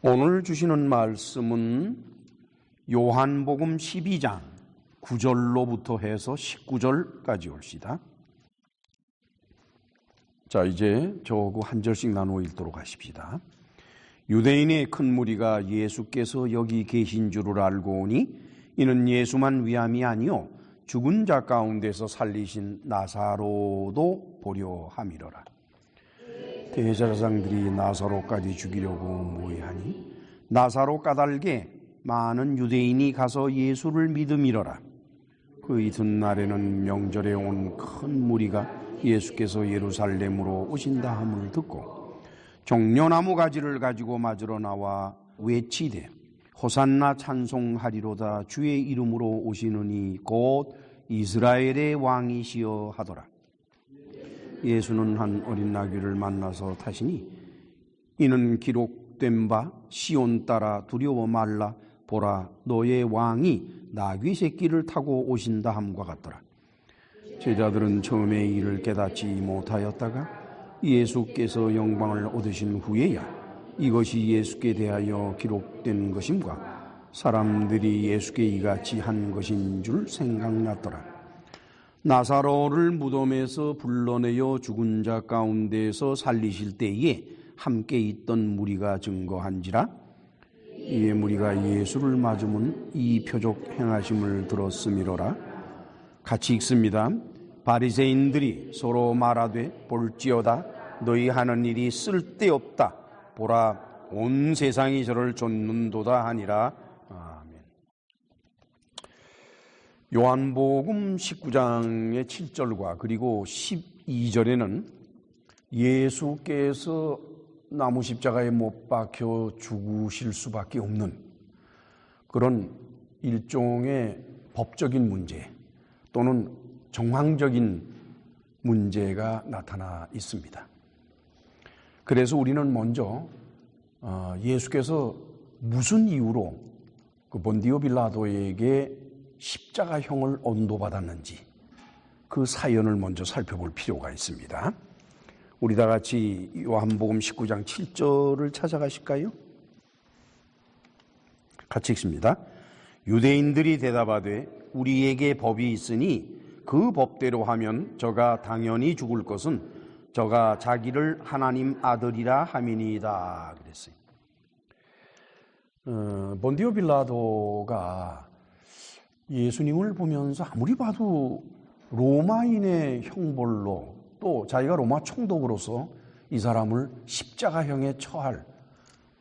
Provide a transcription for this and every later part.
오늘 주시는 말씀은 요한복음 12장 9절로부터 해서 19절까지 옵시다. 자, 이제 저하고 한 절씩 나누어 읽도록 하십시다. 유대인의 큰 무리가 예수께서 여기 계신 줄을 알고 오니 이는 예수만 위함이 아니요 죽은 자 가운데서 살리신 나사로도 보려 함이로라. 대제사장들이 나사로까지 죽이려고 모의하니 나사로 까닭에 많은 유대인이 가서 예수를 믿음이로라. 그 이튿날에는 명절에 온 큰 무리가 예수께서 예루살렘으로 오신다 함을 듣고 종려나무 가지를 가지고 맞으러 나와 외치되 호산나 찬송하리로다 주의 이름으로 오시느니 곧 이스라엘의 왕이시여 하더라. 예수는 한 어린 나귀를 만나서 타시니 이는 기록된 바 시온 따라 두려워 말라 보라 너의 왕이 나귀 새끼를 타고 오신다 함과 같더라. 제자들은 처음에 이를 깨닫지 못하였다가 예수께서 영광을 얻으신 후에야 이것이 예수께 대하여 기록된 것임과 사람들이 예수께 이같이 한 것인 줄 생각났더라. 나사로를 무덤에서 불러내어 죽은 자 가운데서 살리실 때에 함께 있던 무리가 증거한지라. 이에 무리가 예수를 맞으면 이 표적 행하심을 들었음이로라. 같이 읽습니다. 바리새인들이 서로 말하되 볼지어다 너희 하는 일이 쓸데없다. 보라 온 세상이 저를 좇는도다 하니라. 요한복음 19장의 7절과 그리고 12절에는 예수께서 나무 십자가에 못 박혀 죽으실 수밖에 없는 그런 일종의 법적인 문제 또는 정황적인 문제가 나타나 있습니다. 그래서 우리는 먼저 예수께서 무슨 이유로 그 본디오 빌라도에게 십자가형을 언도받았는지 그 사연을 먼저 살펴볼 필요가 있습니다. 우리 다 같이 요한복음 19장 7절을 찾아가실까요? 같이 읽습니다. 유대인들이 대답하되 우리에게 법이 있으니 그 법대로 하면 저가 당연히 죽을 것은 저가 자기를 하나님 아들이라 함이니이다 그랬어요. 본디오 빌라도가 예수님을 보면서 아무리 봐도 로마인의 형벌로 또 자기가 로마 총독으로서 이 사람을 십자가형에 처할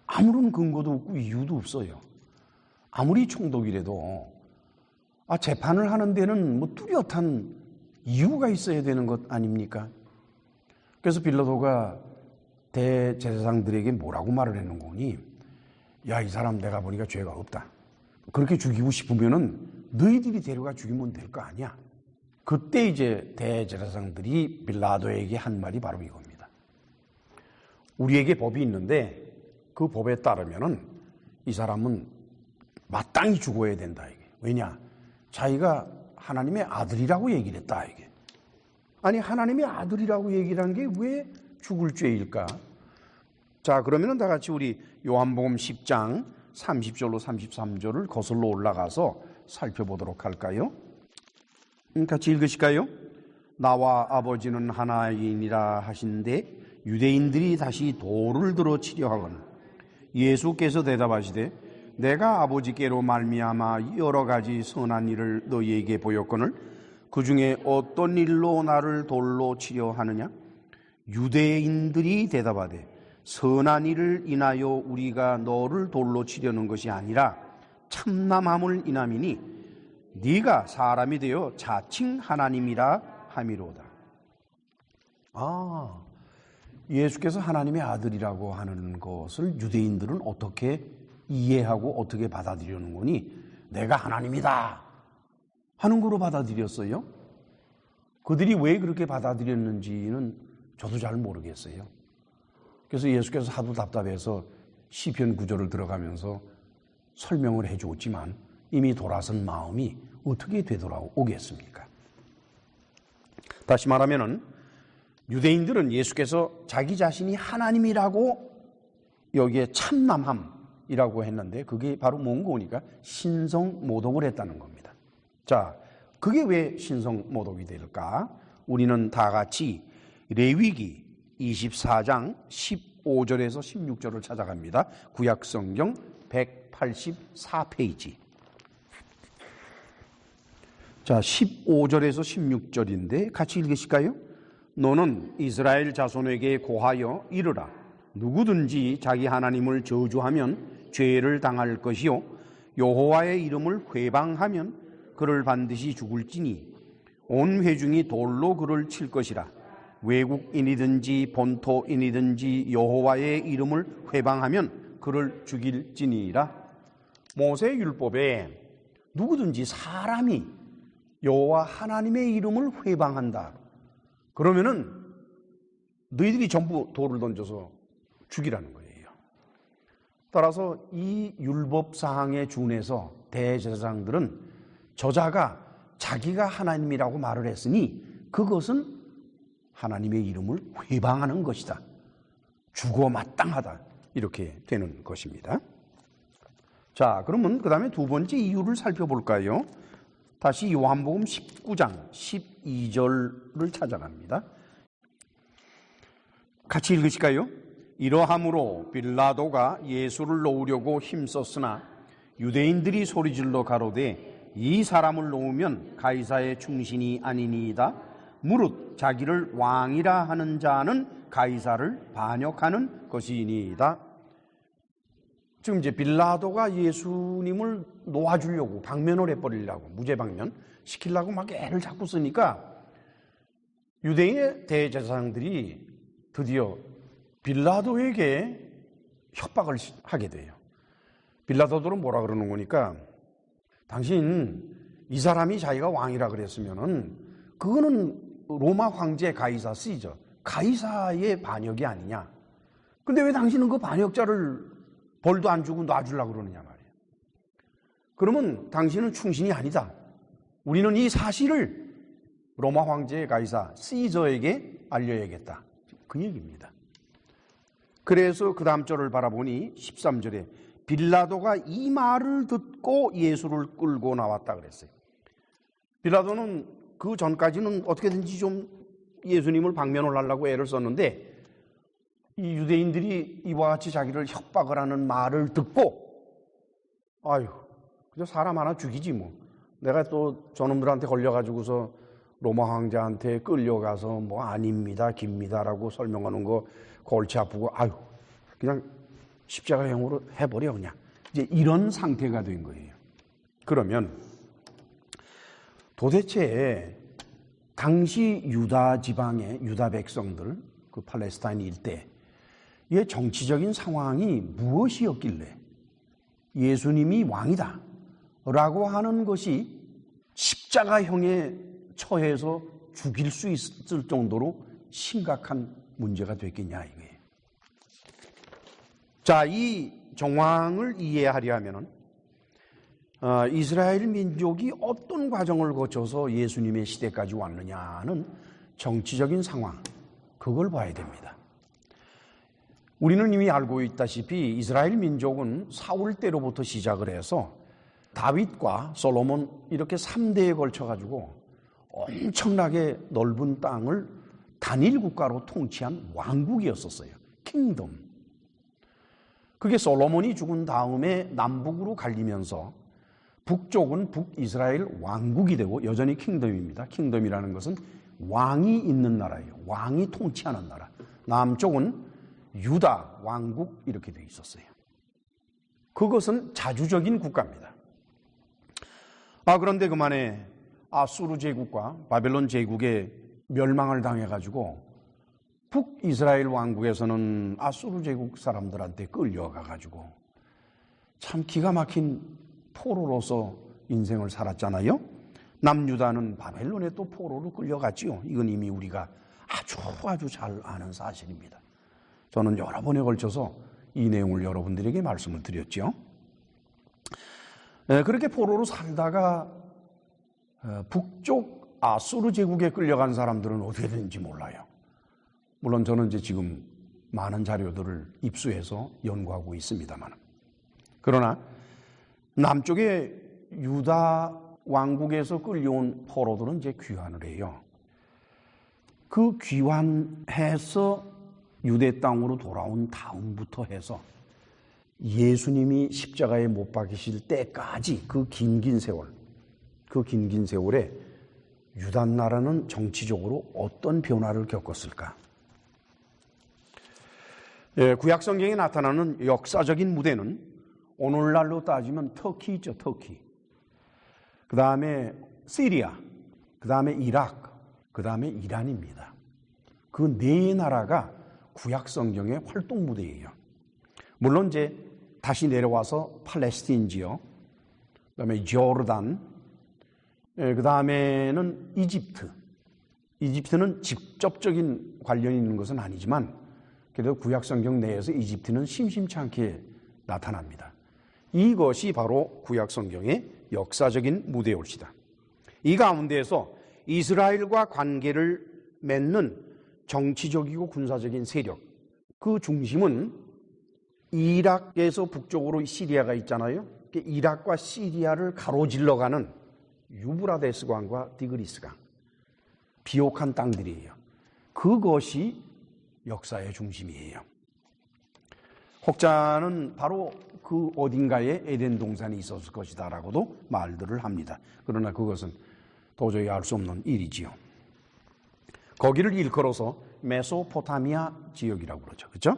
아무런 근거도 없고 이유도 없어요. 아무리 총독이라도 재판을 하는 데는 뭐 뚜렷한 이유가 있어야 되는 것 아닙니까? 그래서 빌라도가 대제사장들에게 뭐라고 말을 했는 거니? 야, 이 사람 내가 보니까 죄가 없다. 그렇게 죽이고 싶으면은 너희들이 데려가 죽이면 될 거 아니야. 그때 이제 대제사장들이 빌라도에게 한 말이 바로 이겁니다. 우리에게 법이 있는데 그 법에 따르면은 이 사람은 마땅히 죽어야 된다 이게. 왜냐? 자기가 하나님의 아들이라고 얘기를 했다 이게. 아니 하나님의 아들이라고 얘기를 한 게 왜 죽을 죄일까? 자, 그러면은 다 같이 우리 요한복음 10장 30절로 33절을 거슬러 올라가서 살펴보도록 할까요? 같이 읽으실까요? 나와 아버지는 하나이니라 하신데 유대인들이 다시 돌을 들어 치려 하거늘 예수께서 대답하시되 내가 아버지께로 말미암아 여러 가지 선한 일을 너희에게 보였거늘 그 중에 어떤 일로 나를 돌로 치려 하느냐? 유대인들이 대답하되 선한 일을 인하여 우리가 너를 돌로 치려는 것이 아니라 참남함을 인함이니 네가 사람이 되어 자칭 하나님이라 함이로다. 예수께서 하나님의 아들이라고 하는 것을 유대인들은 어떻게 이해하고 어떻게 받아들이려는 거니? 내가 하나님이다 하는 거로 받아들였어요. 그들이 왜 그렇게 받아들였는지는 저도 잘 모르겠어요. 그래서 예수께서 하도 답답해서 시편 9절을 들어가면서 설명을 해주었지만 이미 돌아선 마음이 어떻게 되돌아오겠습니까? 다시 말하면은 유대인들은 예수께서 자기 자신이 하나님이라고 여기에 참남함, 이라고 했는데 그게 바로 뭔가 보니까 신성모독을 했다는 겁니다. 자, 그게 왜 신성모독이 될까? 우리는 다 같이 레위기 24장 15절에서 16절을 찾아갑니다. 구약성경 184페이지. 자, 15절에서 16절인데 같이 읽으실까요? 너는 이스라엘 자손에게 고하여 이르라. 누구든지 자기 하나님을 저주하면 죄를 당할 것이요 여호와의 이름을 회방하면 그를 반드시 죽을지니 온 회중이 돌로 그를 칠 것이라. 외국인이든지 본토인이든지 여호와의 이름을 회방하면 그를 죽일지니라. 모세 율법에 누구든지 사람이 여호와 하나님의 이름을 회방한다. 그러면은 너희들이 전부 돌을 던져서 죽이라는 거예요. 따라서 이 율법 사항에 준해서 대제사장들은 저자가 자기가 하나님이라고 말을 했으니 그것은 하나님의 이름을 회방하는 것이다. 죽어 마땅하다. 이렇게 되는 것입니다. 자, 그러면 그 다음에 두 번째 이유를 살펴볼까요? 다시 요한복음 19장 12절을 찾아갑니다. 같이 읽으실까요? 이러함으로 빌라도가 예수를 놓으려고 힘썼으나 유대인들이 소리질러 가로되 이 사람을 놓으면 가이사의 충신이 아니니이다. 무릇 자기를 왕이라 하는 자는 가이사를 반역하는 것이니이다. 지금 이제 빌라도가 예수님을 놓아주려고 방면을 해버리려고 무죄방면 시키려고 막 애를 자꾸 쓰니까 유대인의 대제사장들이 드디어 빌라도에게 협박을 하게 돼요. 빌라도들은 뭐라 그러는 거니까 당신 이 사람이 자기가 왕이라 그랬으면은 그거는 로마 황제 가이사 시저 가이사의 반역이 아니냐. 근데 왜 당신은 그 반역자를 벌도 안 주고 놔주려고 그러느냐 말이에요. 그러면 당신은 충신이 아니다. 우리는 이 사실을 로마 황제 가이사 시저에게 알려야겠다. 그 얘기입니다. 그래서 그 다음 절을 바라보니 13절에 빌라도가 이 말을 듣고 예수를 끌고 나왔다 그랬어요. 빌라도는 그 전까지는 어떻게든지 좀 예수님을 방면을 하려고 애를 썼는데 이 유대인들이 이와 같이 자기를 협박을 하는 말을 듣고 아유, 그저 사람 하나 죽이지 뭐. 내가 또 저놈들한테 걸려가지고서 로마 황제한테 끌려가서 뭐 아닙니다, 깁니다라고 설명하는 거 골치 아프고 아유, 그냥 십자가형으로 해버려 그냥. 이제 이런 상태가 된 거예요. 그러면 도대체 당시 유다 지방의 유다 백성들, 그 팔레스타인 일대 이 정치적인 상황이 무엇이었길래 예수님이 왕이다 라고 하는 것이 십자가형에 처해서 죽일 수 있을 정도로 심각한 문제가 됐겠냐 이거예요. 자, 이 정황을 이해하려 하면은 이스라엘 민족이 어떤 과정을 거쳐서 예수님의 시대까지 왔느냐는 정치적인 상황, 그걸 봐야 됩니다. 우리는 이미 알고 있다시피 이스라엘 민족은 사울 때로부터 시작을 해서 다윗과 솔로몬 이렇게 3대에 걸쳐가지고 엄청나게 넓은 땅을 단일 국가로 통치한 왕국이었었어요. 킹덤. 그게 솔로몬이 죽은 다음에 남북으로 갈리면서 북쪽은 북이스라엘 왕국이 되고 여전히 킹덤입니다. 킹덤이라는 것은 왕이 있는 나라예요. 왕이 통치하는 나라. 남쪽은 유다 왕국 이렇게 되어 있었어요. 그것은 자주적인 국가입니다. 그런데 그만에 아수르 제국과 바벨론 제국에 멸망을 당해가지고 북이스라엘 왕국에서는 아수르 제국 사람들한테 끌려가가지고 참 기가 막힌 포로로서 인생을 살았잖아요. 남유다는 바벨론에 또 포로로 끌려갔지요. 이건 이미 우리가 아주 잘 아는 사실입니다. 저는 여러 번에 걸쳐서 이 내용을 여러분들에게 말씀을 드렸죠. 그렇게 포로로 살다가 북쪽 아수르 제국에 끌려간 사람들은 어떻게 되는지 몰라요. 물론 저는 이제 지금 많은 자료들을 입수해서 연구하고 있습니다만. 그러나 남쪽의 유다 왕국에서 끌려온 포로들은 이제 귀환을 해요. 그 귀환해서 유대 땅으로 돌아온 다음부터 해서 예수님이 십자가에 못 박히실 때까지 그 긴 세월에 유다 나라는 정치적으로 어떤 변화를 겪었을까? 구약 성경에 나타나는 역사적인 무대는 오늘날로 따지면 터키 있죠, 터키. 그 다음에 시리아, 그 다음에 이라크, 그 다음에 이란입니다. 그 네 나라가 구약 성경의 활동 무대예요. 물론 이제 다시 내려와서 팔레스틴 지역, 그 다음에 조르단, 그 다음에는 이집트. 이집트는 직접적인 관련이 있는 것은 아니지만 그래도 구약 성경 내에서 이집트는 심심찮게 나타납니다. 이것이 바로 구약 성경의 역사적인 무대올시다. 이 가운데에서 이스라엘과 관계를 맺는 정치적이고 군사적인 세력, 그 중심은 이락에서 북쪽으로 시리아가 있잖아요. 이락과 시리아를 가로질러가는 유브라데스 강과 디그리스 강, 비옥한 땅들이에요. 그것이 역사의 중심이에요. 혹자는 바로 그 어딘가에 에덴 동산이 있었을 것이다라고도 말들을 합니다. 그러나 그것은 도저히 알 수 없는 일이지요. 거기를 일컬어서 메소포타미아 지역이라고 그러죠. 그렇죠?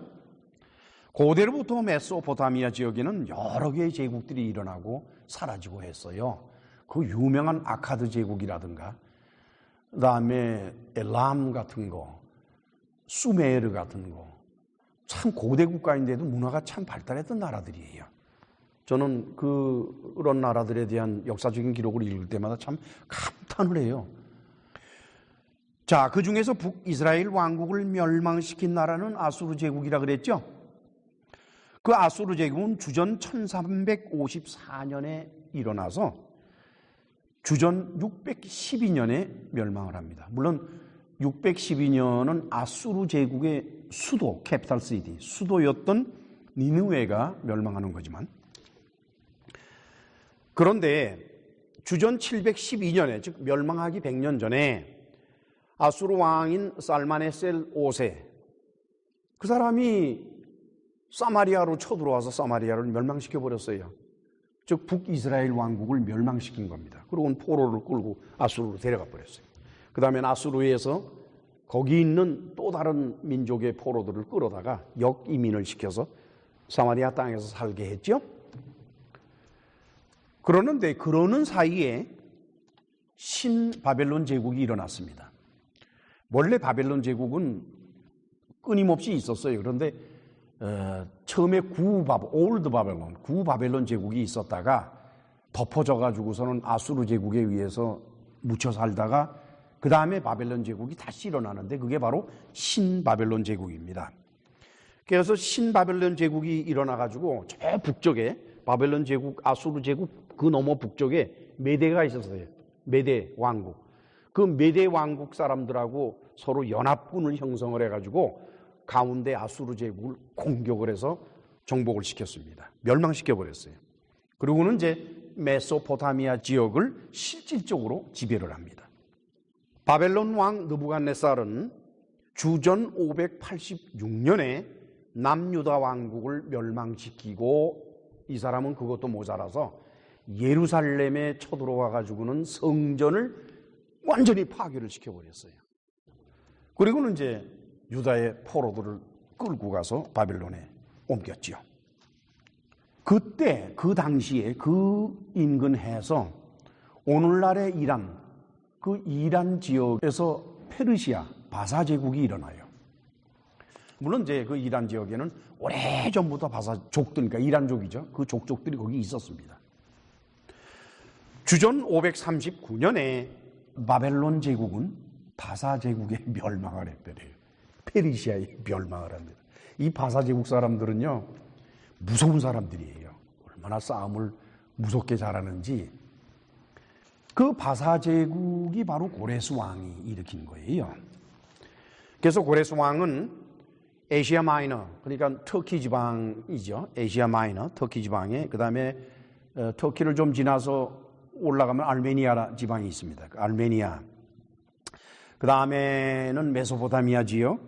고대로부터 메소포타미아 지역에는 여러 개의 제국들이 일어나고 사라지고 했어요. 그 유명한 아카드 제국이라든가 그다음에 엘람 같은 거, 수메르 같은 거, 참 고대 국가인데도 문화가 참 발달했던 나라들이에요. 저는 그런 나라들에 대한 역사적인 기록을 읽을 때마다 참 감탄을 해요. 자, 그 중에서 북이스라엘 왕국을 멸망시킨 나라는 아수르 제국이라 그랬죠. 그 아수르 제국은 주전 1354년에 일어나서 주전 612년에 멸망을 합니다. 물론 612년은 아수르 제국의 수도, 캐피탈 시티, 수도였던 니느웨가 멸망하는 거지만, 그런데 주전 712년에, 즉 멸망하기 100년 전에 아수르 왕인 살마네셀 5세, 그 사람이 사마리아로 쳐들어와서 사마리아를 멸망시켜버렸어요. 즉 북이스라엘 왕국을 멸망시킨 겁니다. 그리고 포로를 끌고 아수르로 데려가 버렸어요. 그 다음에 아수르에서 거기 있는 또 다른 민족의 포로들을 끌어다가 역이민을 시켜서 사마리아 땅에서 살게 했죠. 그러는데 그러는 사이에 신바벨론 제국이 일어났습니다. 원래 바벨론 제국은 끊임없이 있었어요. 그런데 처음에 올드 바벨론, 구바벨론 제국이 있었다가 덮어져 가지고서는 아수르 제국에 의해서 묻혀 살다가 그 다음에 바벨론 제국이 다시 일어나는데 그게 바로 신바벨론 제국입니다. 그래서 신바벨론 제국이 일어나 가지고 저 북쪽에 바벨론 제국, 아수르 제국 그 너머 북쪽에 메대가 있었어요. 메대 왕국. 그 메대 왕국 사람들하고 서로 연합군을 형성을 해가지고 가운데 아수르 제국을 공격을 해서 정복을 시켰습니다. 멸망시켜버렸어요. 그리고는 이제 메소포타미아 지역을 실질적으로 지배를 합니다. 바벨론 왕 느부갓네살은 주전 586년에 남유다 왕국을 멸망시키고, 이 사람은 그것도 모자라서 예루살렘에 쳐들어와 가지고는 성전을 완전히 파괴를 시켜버렸어요. 그리고는 이제 유다의 포로들을 끌고 가서 바벨론에 옮겼죠. 그때 그 당시에 그 인근해서 오늘날의 이란, 그 이란 지역에서 페르시아 바사 제국이 일어나요. 물론 이제 그 이란 지역에는 오래전부터 바사족들, 그러니까 이란족이죠. 그 족족들이 거기 있었습니다. 주전 539년에 바벨론 제국은 바사 제국의 멸망을 해버려요. 페르시아의 멸망을 합니다. 이 바사 제국 사람들은요, 무서운 사람들이에요. 얼마나 싸움을 무섭게 잘하는지. 그 바사 제국이 바로 고레스 왕이 일으킨 거예요. 그래서 고레스 왕은 아시아 마이너, 그러니까 터키 지방이죠. 아시아 마이너, 터키 지방에, 그 다음에 터키를 좀 지나서 올라가면 알메니아 지방이 있습니다. 그 알메니아. 그 다음에는 메소포타미아 지역,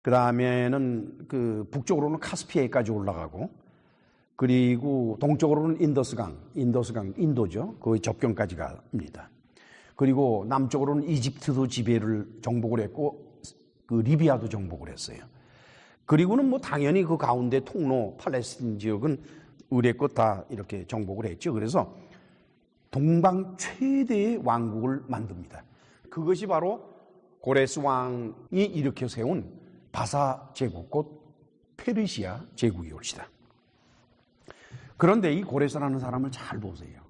그 다음에는 그 북쪽으로는 카스피해까지 올라가고, 그리고 동쪽으로는 인더스강, 인도죠. 거의 접경까지 갑니다. 그리고 남쪽으로는 이집트도 지배를 정복을 했고, 그 리비아도 정복을 했어요. 그리고는 뭐 당연히 그 가운데 통로, 팔레스틴 지역은 의례껏 다 이렇게 정복을 했죠. 그래서 동방 최대의 왕국을 만듭니다. 그것이 바로 고레스 왕이 일으켜 세운 바사 제국, 곧 페르시아 제국이 올시다. 그런데 이 고레스라는 사람을 잘 보세요.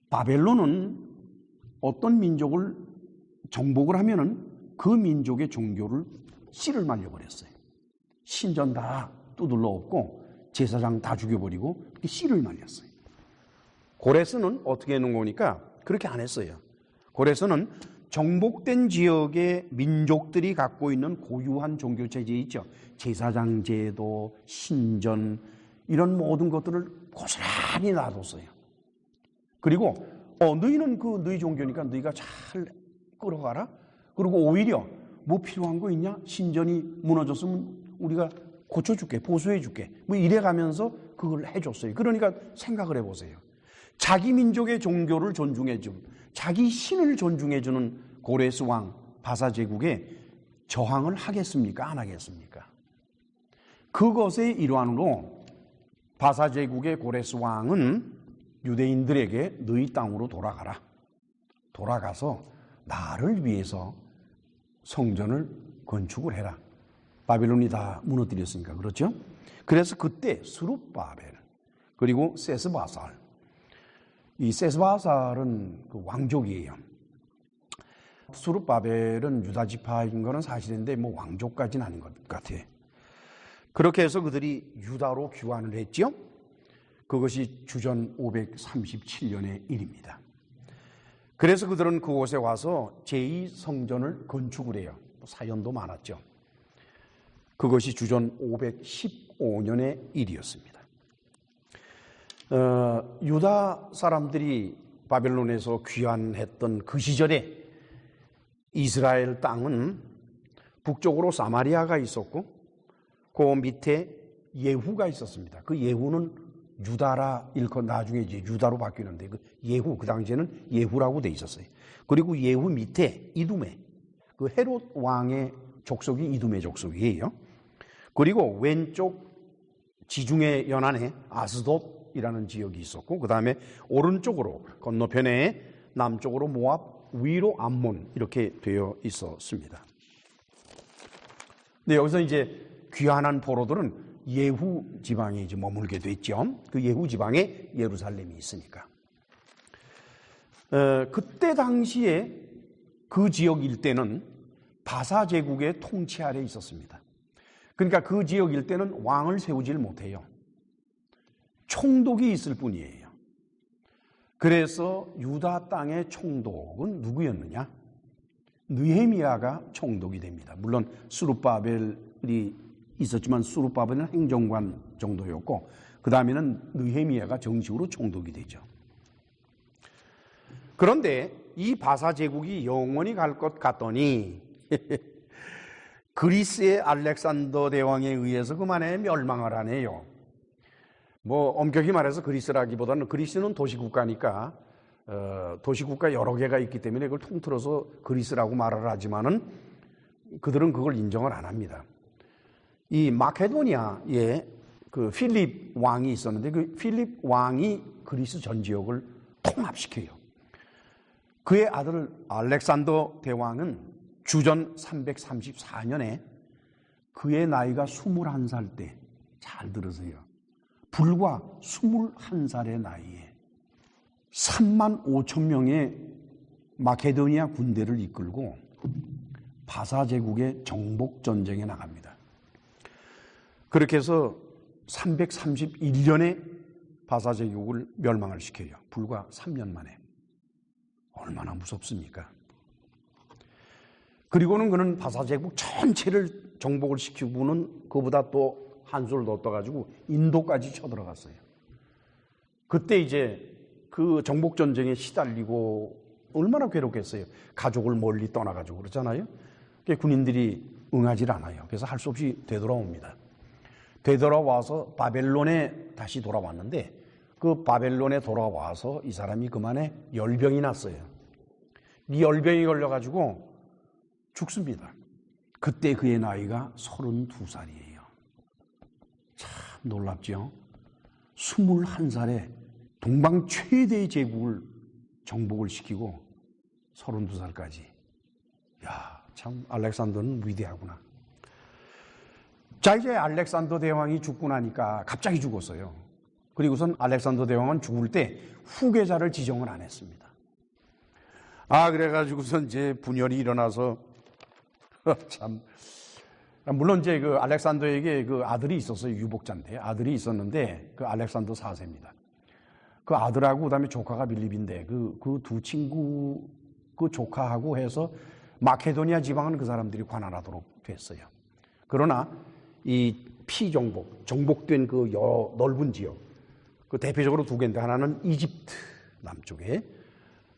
바벨론은 어떤 민족을 정복을 하면은 그 민족의 종교를 씨를 말려버렸어요. 신전 다 두들러 엎고 제사장 다 죽여버리고 씨를 말렸어요. 고레스는 어떻게 해놓은 거니까 그렇게 안 했어요. 고레스는 정복된 지역의 민족들이 갖고 있는 고유한 종교체제 있죠. 제사장 제도, 신전, 이런 모든 것들을 고스란히 놔뒀어요. 그리고 너희는 그 너희 종교니까 너희가 잘 끌어가라. 그리고 오히려 뭐 필요한 거 있냐? 신전이 무너졌으면 우리가 고쳐줄게, 보수해줄게. 뭐 이래가면서 그걸 해줬어요. 그러니까 생각을 해보세요. 자기 민족의 종교를 존중해주는, 자기 신을 존중해주는 고레스 왕 바사 제국에 저항을 하겠습니까? 안 하겠습니까? 그것의 일환으로 바사 제국의 고레스 왕은 유대인들에게 너희 땅으로 돌아가라. 돌아가서 나를 위해서 성전을 건축을 해라. 바벨론이 다 무너뜨렸으니까 그렇죠? 그래서 그때 스룹바벨 그리고 세스바살, 이 세스바살은 그 왕족이에요. 스룹바벨은 유다 지파인 거는 사실인데 뭐 왕족까지는 아닌 것 같아. 그렇게 해서 그들이 유다로 귀환을 했죠. 그것이 주전 537년의 일입니다. 그래서 그들은 그곳에 와서 제2성전을 건축을 해요. 사연도 많았죠. 그것이 주전 515년의 일이었습니다. 유다 사람들이 바벨론에서 귀환했던 그 시절에 이스라엘 땅은 북쪽으로 사마리아가 있었고 그 밑에 예후가 있었습니다. 그 예후는 유다라 일컫 나중에 이제 유다로 바뀌는데 그 예후, 그 당시에는 예후라고 돼 있었어요. 그리고 예후 밑에 이두메, 그 헤롯 왕의 족속이 이두메 족속이에요. 그리고 왼쪽 지중해 연안에 아스돗이라는 지역이 있었고 그 다음에 오른쪽으로 건너편에 남쪽으로 모압, 위로 암몬 이렇게 되어 있었습니다. 근데 여기서 이제 귀환한 포로들은 예후 지방에 이제 머물게 됐죠. 그 예후 지방에 예루살렘이 있으니까. 그때 당시에 그 지역 일대는 바사 제국의 통치 아래 있었습니다. 그러니까 그 지역 일대는 왕을 세우질 못해요. 총독이 있을 뿐이에요. 그래서 유다 땅의 총독은 누구였느냐? 느헤미야가 총독이 됩니다. 물론 스룹바벨이 있었지만 스룹바벨은 행정관 정도였고 그 다음에는 느헤미야가 정식으로 총독이 되죠. 그런데 이 바사 제국이 영원히 갈 것 같더니 그리스의 알렉산더 대왕에 의해서 그만에 멸망을 하네요. 뭐 엄격히 말해서 그리스라기보다는 그리스는 도시국가니까 도시국가 여러 개가 있기 때문에 그걸 통틀어서 그리스라고 말을 하지만은 그들은 그걸 인정을 안 합니다. 이 마케도니아에 그 필립 왕이 있었는데 그 필립 왕이 그리스 전 지역을 통합시켜요. 그의 아들 알렉산더 대왕은 주전 334년에 그의 나이가 21살 때, 잘 들으세요. 불과 21살의 나이에 3만 5천 명의 마케도니아 군대를 이끌고 바사 제국의 정복 전쟁에 나갑니다. 그렇게 해서 331년에 바사 제국을 멸망을 시켜요. 불과 3년 만에. 얼마나 무섭습니까? 그리고는 그는 바사 제국 전체를 정복을 시키고는 그보다 또 한 수를 더 떠가지고 인도까지 쳐들어갔어요. 그때 이제 그 정복 전쟁에 시달리고 얼마나 괴롭겠어요. 가족을 멀리 떠나가지고 그렇잖아요. 군인들이 응하질 않아요. 그래서 할 수 없이 되돌아옵니다. 되돌아와서 바벨론에 다시 돌아왔는데 그 바벨론에 돌아와서 이 사람이 그만에 열병이 났어요. 이 열병이 걸려가지고 죽습니다. 그때 그의 나이가 32살이에요. 참 놀랍죠? 21살에 동방 최대의 제국을 정복을 시키고 32살까지. 야, 참 알렉산더는 위대하구나. 자, 이제 알렉산더 대왕이 죽고 나니까 갑자기 죽었어요. 그리고선 알렉산더 대왕은 죽을 때 후계자를 지정을 안 했습니다. 그래가지고선 이제 분열이 일어나서 참, 물론 이제 그 알렉산더에게 그 아들이 있었어요. 유복자인데 아들이 있었는데 그 알렉산더 4세입니다. 그 아들하고 그다음에 조카가 밀립인데 그 두 친구 그 조카하고 해서 마케도니아 지방은 그 사람들이 관할하도록 됐어요. 그러나 이 정복된 그 넓은 지역, 그 대표적으로 두 개인데 하나는 이집트 남쪽에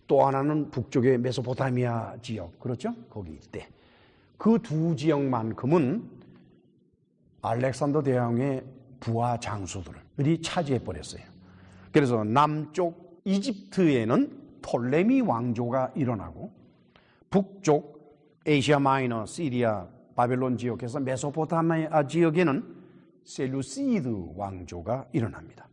또 하나는 북쪽의 메소포타미아 지역, 그렇죠? 거기 일대. 그 두 지역만큼은 알렉산더 대왕의 부하 장수들이 차지해 버렸어요. 그래서 남쪽 이집트에는 톨레미 왕조가 일어나고 북쪽 에이시아 마이너, 시리아, 바벨론 지역에서 메소포타미아 지역에는 셀루시드 왕조가 일어납니다.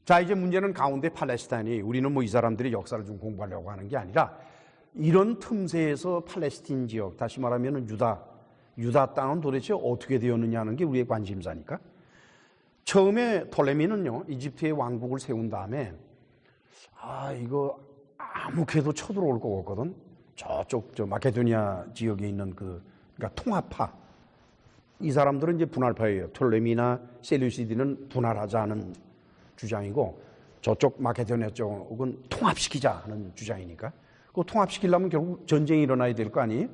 자, 이제 문제는 가운데 팔레스타인이 우리는 뭐 이 사람들이 역사를 좀 공부하려고 하는 게 아니라 이런 틈새에서 팔레스틴 지역, 다시 말하면 유다 땅은 도대체 어떻게 되었느냐 하는 게 우리의 관심사니까. 처음에 톨레미는요, 이집트의 왕국을 세운 다음에 이거 아무개도 쳐들어올 것 같거든. 저쪽 마케도니아 지역에 있는 그러니까 통합파. 이 사람들은 이제 분할파예요. 톨레미나 셀루시드는 분할하자는 주장이고 저쪽 마케도니아 쪽은 통합시키자 하는 주장이니까. 그 통합시키려면 결국 전쟁이 일어나야 될 거 아니에요?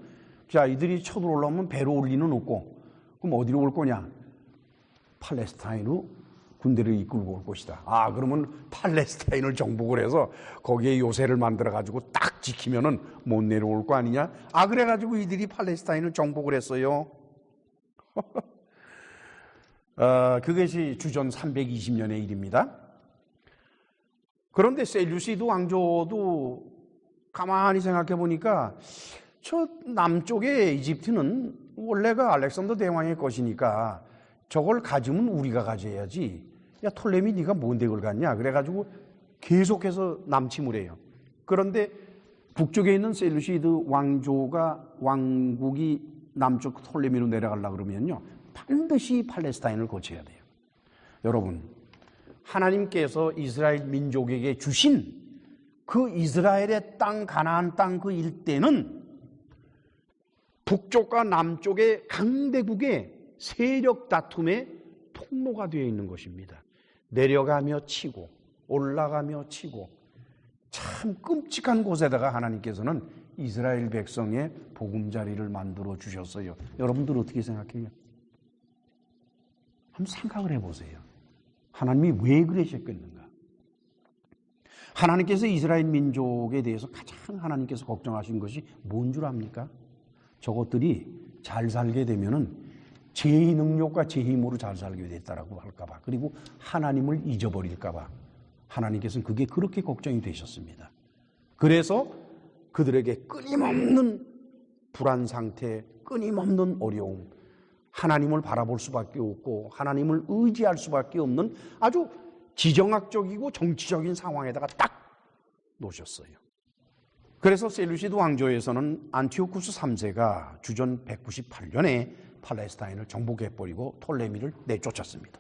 자, 이들이 쳐들어오려면 배로 올 리는 없고 그럼 어디로 올 거냐? 팔레스타인으로 군대를 이끌고 올 것이다. 그러면 팔레스타인을 정복을 해서 거기에 요새를 만들어가지고 딱 지키면은 못 내려올 거 아니냐? 그래가지고 이들이 팔레스타인을 정복을 했어요. 그것이 주전 320년의 일입니다. 그런데 셀루시드 왕조도 가만히 생각해 보니까 저 남쪽의 이집트는 원래가 알렉산더 대왕의 것이니까 저걸 가지면 우리가 가져야지. 야, 톨레미 네가 뭔데 그걸 갖냐? 그래가지고 계속해서 남침을 해요. 그런데 북쪽에 있는 셀루시드 왕국이 남쪽 톨레미로 내려가려고 그러면요, 반드시 팔레스타인을 거쳐야 돼요. 여러분, 하나님께서 이스라엘 민족에게 주신 그 이스라엘의 땅, 가나안 땅 그 일대는 북쪽과 남쪽의 강대국의 세력 다툼의 통로가 되어 있는 것입니다. 내려가며 치고 올라가며 치고 참 끔찍한 곳에다가 하나님께서는 이스라엘 백성의 보금자리를 만들어 주셨어요. 여러분들 어떻게 생각해요? 한번 생각을 해보세요. 하나님이 왜 그러셨겠는가? 하나님께서 이스라엘 민족에 대해서 가장 하나님께서 걱정하신 것이 뭔 줄 압니까? 저것들이 잘 살게 되면은 제 능력과 제 힘으로 잘 살게 됐다라고 할까봐, 그리고 하나님을 잊어버릴까봐 하나님께서는 그게 그렇게 걱정이 되셨습니다. 그래서 그들에게 끊임없는 불안 상태, 끊임없는 어려움, 하나님을 바라볼 수밖에 없고 하나님을 의지할 수밖에 없는 아주 지정학적이고 정치적인 상황에다가 딱 놓으셨어요. 그래서 셀루시드 왕조에서는 안티오쿠스 3세가 주전 198년에 팔레스타인을 정복해버리고 톨레미를 내쫓았습니다.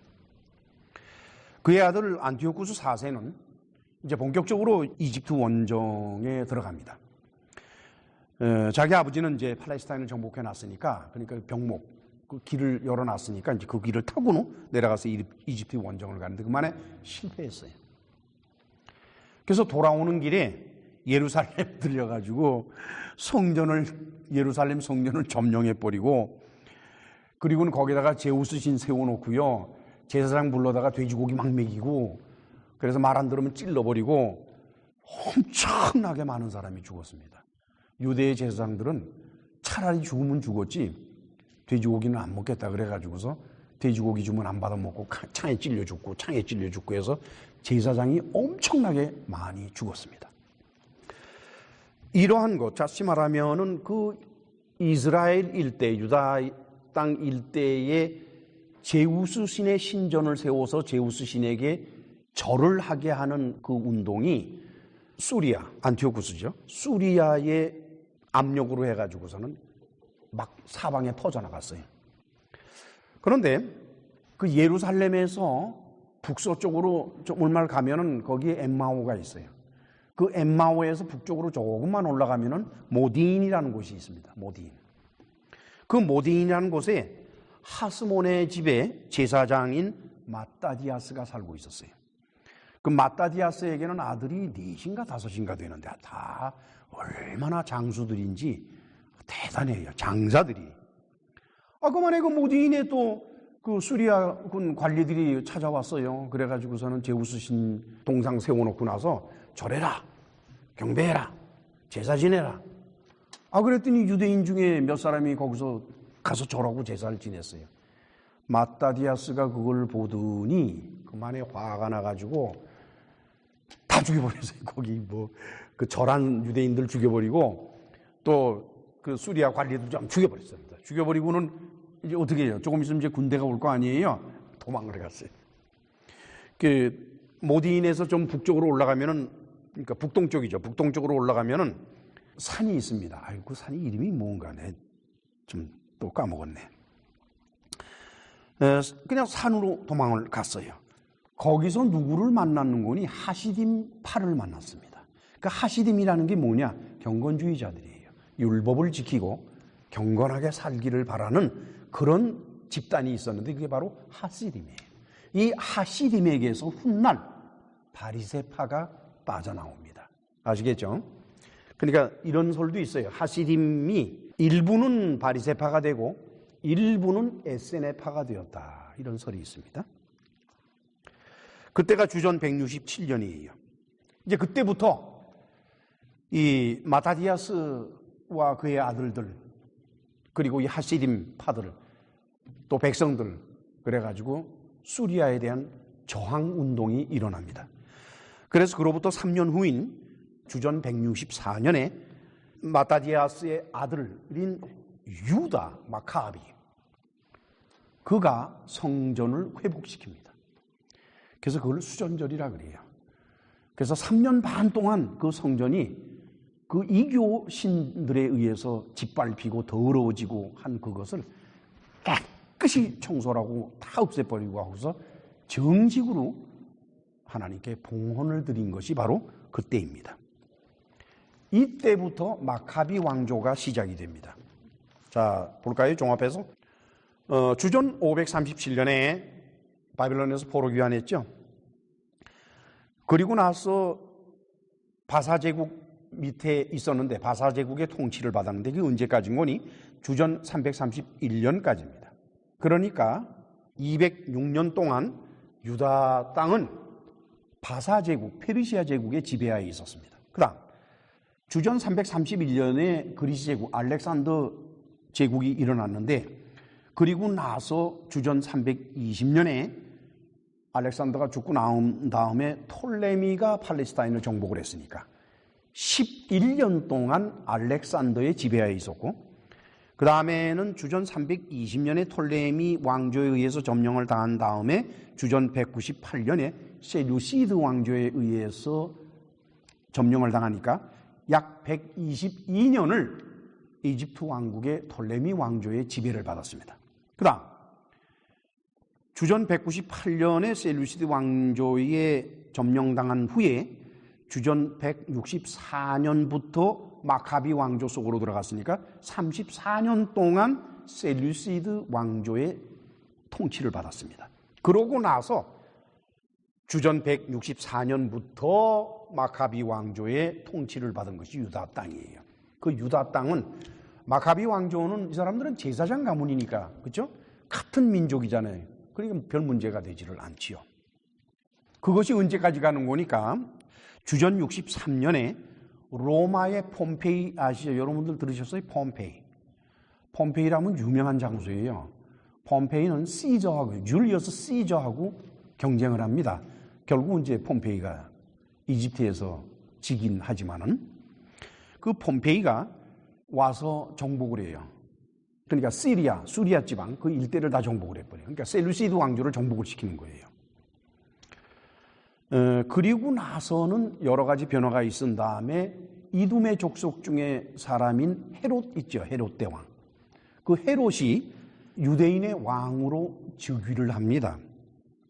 그의 아들 안티오쿠스 4세는 이제 본격적으로 이집트 원정에 들어갑니다. 자기 아버지는 이제 팔레스타인을 정복해 놨으니까, 그러니까 병목, 그 길을 열어놨으니까 이제 그 길을 타고는 내려가서 이집트 원정을 가는데 그만에 실패했어요. 그래서 돌아오는 길에 예루살렘 들려가지고 예루살렘 성전을 점령해버리고, 그리고는 거기다가 제우스 신 세워놓고요, 제사장 불러다가 돼지고기 막 먹이고, 그래서 말 안 들으면 찔러버리고 엄청나게 많은 사람이 죽었습니다. 유대의 제사장들은 차라리 죽으면 죽었지 돼지고기는 안 먹겠다 그래가지고서 돼지고기 주면 안 받아 먹고 창에 찔려 죽고 해서 제사장이 엄청나게 많이 죽었습니다. 이러한 것, 다시 말하면은 그 이스라엘 일대, 유다 땅 일대에 제우스 신의 신전을 세워서 제우스 신에게 절을 하게 하는 그 운동이 수리아, 안티오쿠스죠. 수리아의 압력으로 해가지고서는 막 사방에 퍼져나갔어요. 그런데 그 예루살렘에서 북서쪽으로 얼마를 가면은 거기에 엠마오가 있어요. 그 엠마오에서 북쪽으로 조금만 올라가면은 모딘이라는 곳이 있습니다. 모딘. 그 모딘이라는 곳에 하스몬의 집에 제사장인 마따디아스가 살고 있었어요. 그 마따디아스에게는 아들이 4인가 5인가 되는데 다 얼마나 장수들인지 대단해요. 장자들이. 그만에 그 모딘에 또 그 수리아군 관리들이 찾아왔어요. 그래가지고서는 제우스 신 동상 세워놓고 나서 절해라, 경배해라, 제사 지내라. 그랬더니 유대인 중에 몇 사람이 거기서 가서 절하고 제사를 지냈어요. 마따디아스가 그걸 보더니 그만에 화가 나가지고 다 죽여버렸어요. 거기 그 절한 유대인들 죽여버리고 또 그 수리아 관리들 좀 죽여버렸습니다. 죽여버리고는 이제 어떻게 해요? 조금 있으면 이제 군대가 올 거 아니에요? 도망을 갔어요. 그 모딘에서 좀 북쪽으로 올라가면은, 그러니까 북동쪽이죠. 북동쪽으로 올라가면은 산이 있습니다. 그 산이 이름이 뭔가 좀 또 까먹었네. 그냥 산으로 도망을 갔어요. 거기서 누구를 만났는 거니? 하시딤 파를 만났습니다. 그러니까 하시딤이라는 게 뭐냐? 경건주의자들이에요. 율법을 지키고 경건하게 살기를 바라는 그런 집단이 있었는데 그게 바로 하시딤이에요. 이 하시딤에게서 훗날 바리새파가 빠져나옵니다. 아시겠죠? 그러니까 이런 설도 있어요. 하시딤이 일부는 바리새파가 되고 일부는 에세네파가 되었다. 이런 설이 있습니다. 그때가 주전 167년이에요. 이제 그때부터 이 마타디아스와 그의 아들들 그리고 이 하시딤 파들 또 백성들 그래가지고 수리아에 대한 저항 운동이 일어납니다. 그래서 그로부터 3년 후인 주전 164년에 마타디아스의 아들인 유다 마카비 그가 성전을 회복시킵니다. 그래서 그걸 수전절이라 그래요. 그래서 3년 반 동안 그 성전이 그 이교 신들에 의해서 짓밟히고 더러워지고 한 그것을 깨끗이 청소를 하고 다 없애버리고 하고서 정식으로 하나님께 봉헌을 드린 것이 바로 그때입니다. 이때부터 마카비 왕조가 시작이 됩니다. 자, 볼까요? 종합해서. 주전 537년에 바빌론에서 포로 귀환했죠. 그리고 나서 바사 제국 밑에 있었는데 바사 제국의 통치를 받았는데 그게 언제까지인 거니? 주전 331년까지입니다. 그러니까 206년 동안 유다 땅은 바사 제국, 페르시아 제국의 지배하에 있었습니다. 그 다음 주전 331년에 그리스 제국, 알렉산더 제국이 일어났는데 그리고 나서 주전 320년에 알렉산더가 죽고 나온 다음에 톨레미가 팔레스타인을 정복을 했으니까 11년 동안 알렉산더의 지배하에 있었고 그 다음에는 주전 320년에 톨레미 왕조에 의해서 점령을 당한 다음에 주전 198년에 셀루시드 왕조에 의해서 점령을 당하니까 약 122년을 이집트 왕국의 톨레미 왕조의 지배를 받았습니다. 그 다음 주전 198년에 셀루시드 왕조에 점령당한 후에 주전 164년부터 마카비 왕조 속으로 들어갔으니까 34년 동안 셀루시드 왕조의 통치를 받았습니다. 그러고 나서 주전 164년부터 마카비 왕조의 통치를 받은 것이 유다 땅이에요. 그 유다 땅은 마카비 왕조는 이 사람들은 제사장 가문이니까 그렇죠? 같은 민족이잖아요. 그러니까 별 문제가 되지를 않지요. 그것이 언제까지 가는 거니까 주전 63년에 로마의 폼페이 아시죠? 여러분들 들으셨어요? 폼페이. 폼페이라면 유명한 장소예요. 폼페이는 시저하고 줄리어스 시저하고 경쟁을 합니다. 결국 이제 폼페이가 이집트에서 지긴 하지만은 그 폼페이가 와서 정복을 해요. 그러니까 수리아 지방 그 일대를 다 정복을 해버려요. 그러니까 셀루시드 왕조를 정복을 시키는 거예요. 그리고 나서는 여러 가지 변화가 있은 다음에 이둠의 족속 중에 사람인 헤롯 있죠. 헤롯 대왕. 그 헤롯이 유대인의 왕으로 즉위를 합니다.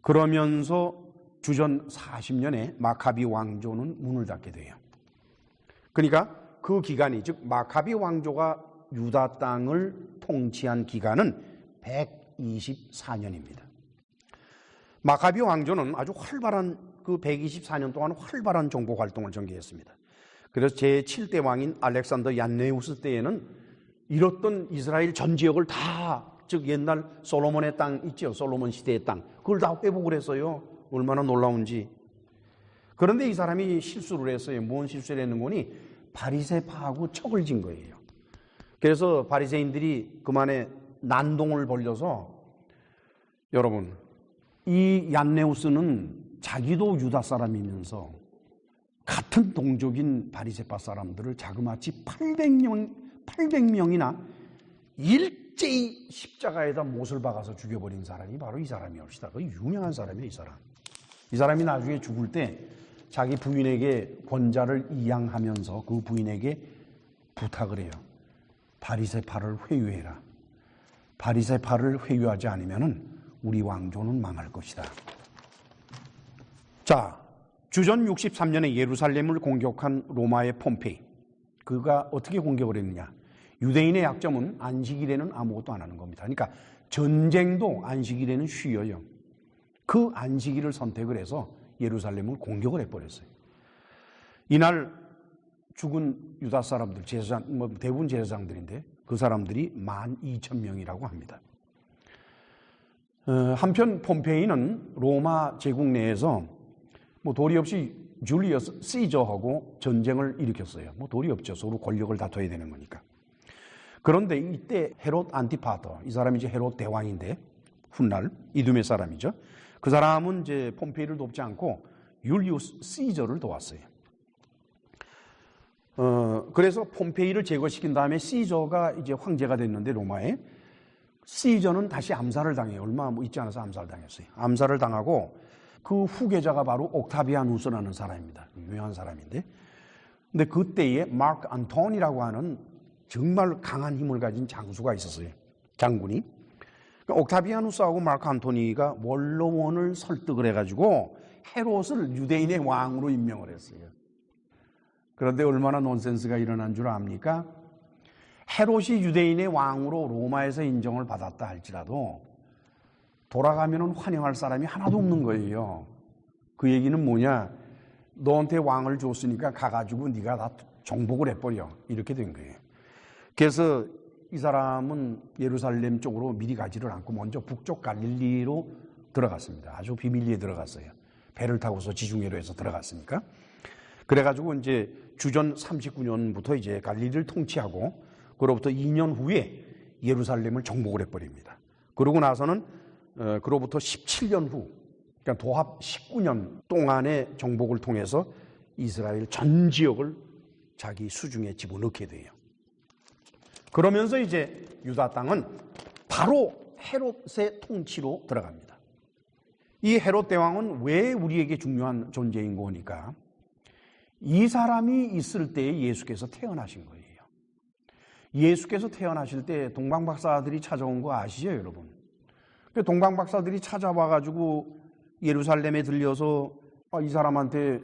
그러면서 주전 40년에 마카비 왕조는 문을 닫게 돼요. 그러니까 그 기간이 즉 마카비 왕조가 유다 땅을 통치한 기간은 124년입니다. 마카비 왕조는 아주 활발한 그 124년 동안 활발한 정복 활동을 전개했습니다. 그래서 제7대 왕인 알렉산더 얀네우스 때에는 잃었던 이스라엘 전 지역을 다, 즉 옛날 솔로몬의 땅 있죠. 솔로몬 시대의 땅. 그걸 다 회복을 했어요. 얼마나 놀라운지. 그런데 이 사람이 실수를 했어요. 뭔 실수를 했는 거니? 바리새파하고 척을 진 거예요. 그래서 바리새인들이 그만에 난동을 벌려서 여러분 이 얀네우스는 자기도 유다 사람이면서 같은 동족인 바리새파 사람들을 자그마치 800명이나 일제히 십자가에다 못을 박아서 죽여버린 사람이 바로 이 사람이었다. 그 유명한 사람이에요, 이 사람. 이 사람이 나중에 죽을 때 자기 부인에게 권자를 이양하면서 그 부인에게 부탁을 해요. 바리새파를 회유해라. 바리새파를 회유하지 않으면 우리 왕조는 망할 것이다. 자, 주전 63년에 예루살렘을 공격한 로마의 폼페이. 그가 어떻게 공격을 했느냐? 유대인의 약점은 안식일에는 아무것도 안 하는 겁니다. 그러니까 전쟁도 안식일에는 쉬어요. 그 안식일을 선택을 해서 예루살렘을 공격을 해버렸어요. 이날 죽은 유다 사람들, 제사장, 대부분 제사장들인데 그 사람들이 12,000명이라고 합니다. 한편 폼페이는 로마 제국 내에서 도리 없이 줄리어스 시저하고 전쟁을 일으켰어요. 도리 없죠. 서로 권력을 다퉈야 되는 거니까. 그런데 이때 헤롯 안티파터, 이 사람이 이제 헤롯 대왕인데 훗날 이두메 사람이죠. 그 사람은 이제 폼페이를 돕지 않고 율리우스 시저를 도왔어요. 그래서 폼페이를 제거시킨 다음에 시저가 이제 황제가 됐는데 로마에 시저는 다시 암살을 당해요. 얼마 있지 않아서 암살을 당했어요. 암살을 당하고 그 후계자가 바로 옥타비아누스라는 사람입니다. 유명한 사람인데. 근데 그때에 마크 안토니라고 하는 정말 강한 힘을 가진 장수가 있었어요. 장군이. 그러니까 옥타비아누스하고 마크 안토니가 원로원을 설득을 해가지고 헤롯을 유대인의 왕으로 임명을 했어요. 그런데 얼마나 논센스가 일어난 줄 압니까? 헤롯이 유대인의 왕으로 로마에서 인정을 받았다 할지라도 돌아가면 환영할 사람이 하나도 없는 거예요. 그 얘기는 뭐냐? 너한테 왕을 줬으니까 가가지고 네가 다 정복을 해버려. 이렇게 된 거예요. 그래서 이 사람은 예루살렘 쪽으로 미리 가지를 않고 먼저 북쪽 갈릴리로 들어갔습니다. 아주 비밀리에 들어갔어요. 배를 타고서 지중해로 해서 들어갔으니까. 그래가지고 이제 주전 39년부터 이제 갈릴리를 통치하고 그로부터 2년 후에 예루살렘을 정복을 해버립니다. 그러고 나서는 그로부터 17년 후, 그러니까 도합 19년 동안의 정복을 통해서 이스라엘 전 지역을 자기 수중에 집어넣게 돼요. 그러면서 이제 유다 땅은 바로 헤롯의 통치로 들어갑니다. 이 헤롯 대왕은 왜 우리에게 중요한 존재인 거니까 이 사람이 있을 때에 예수께서 태어나신 거예요. 예수께서 태어나실 때 동방박사들이 찾아온 거 아시죠, 여러분? 동방박사들이 찾아와가지고 예루살렘에 들려서 이 사람한테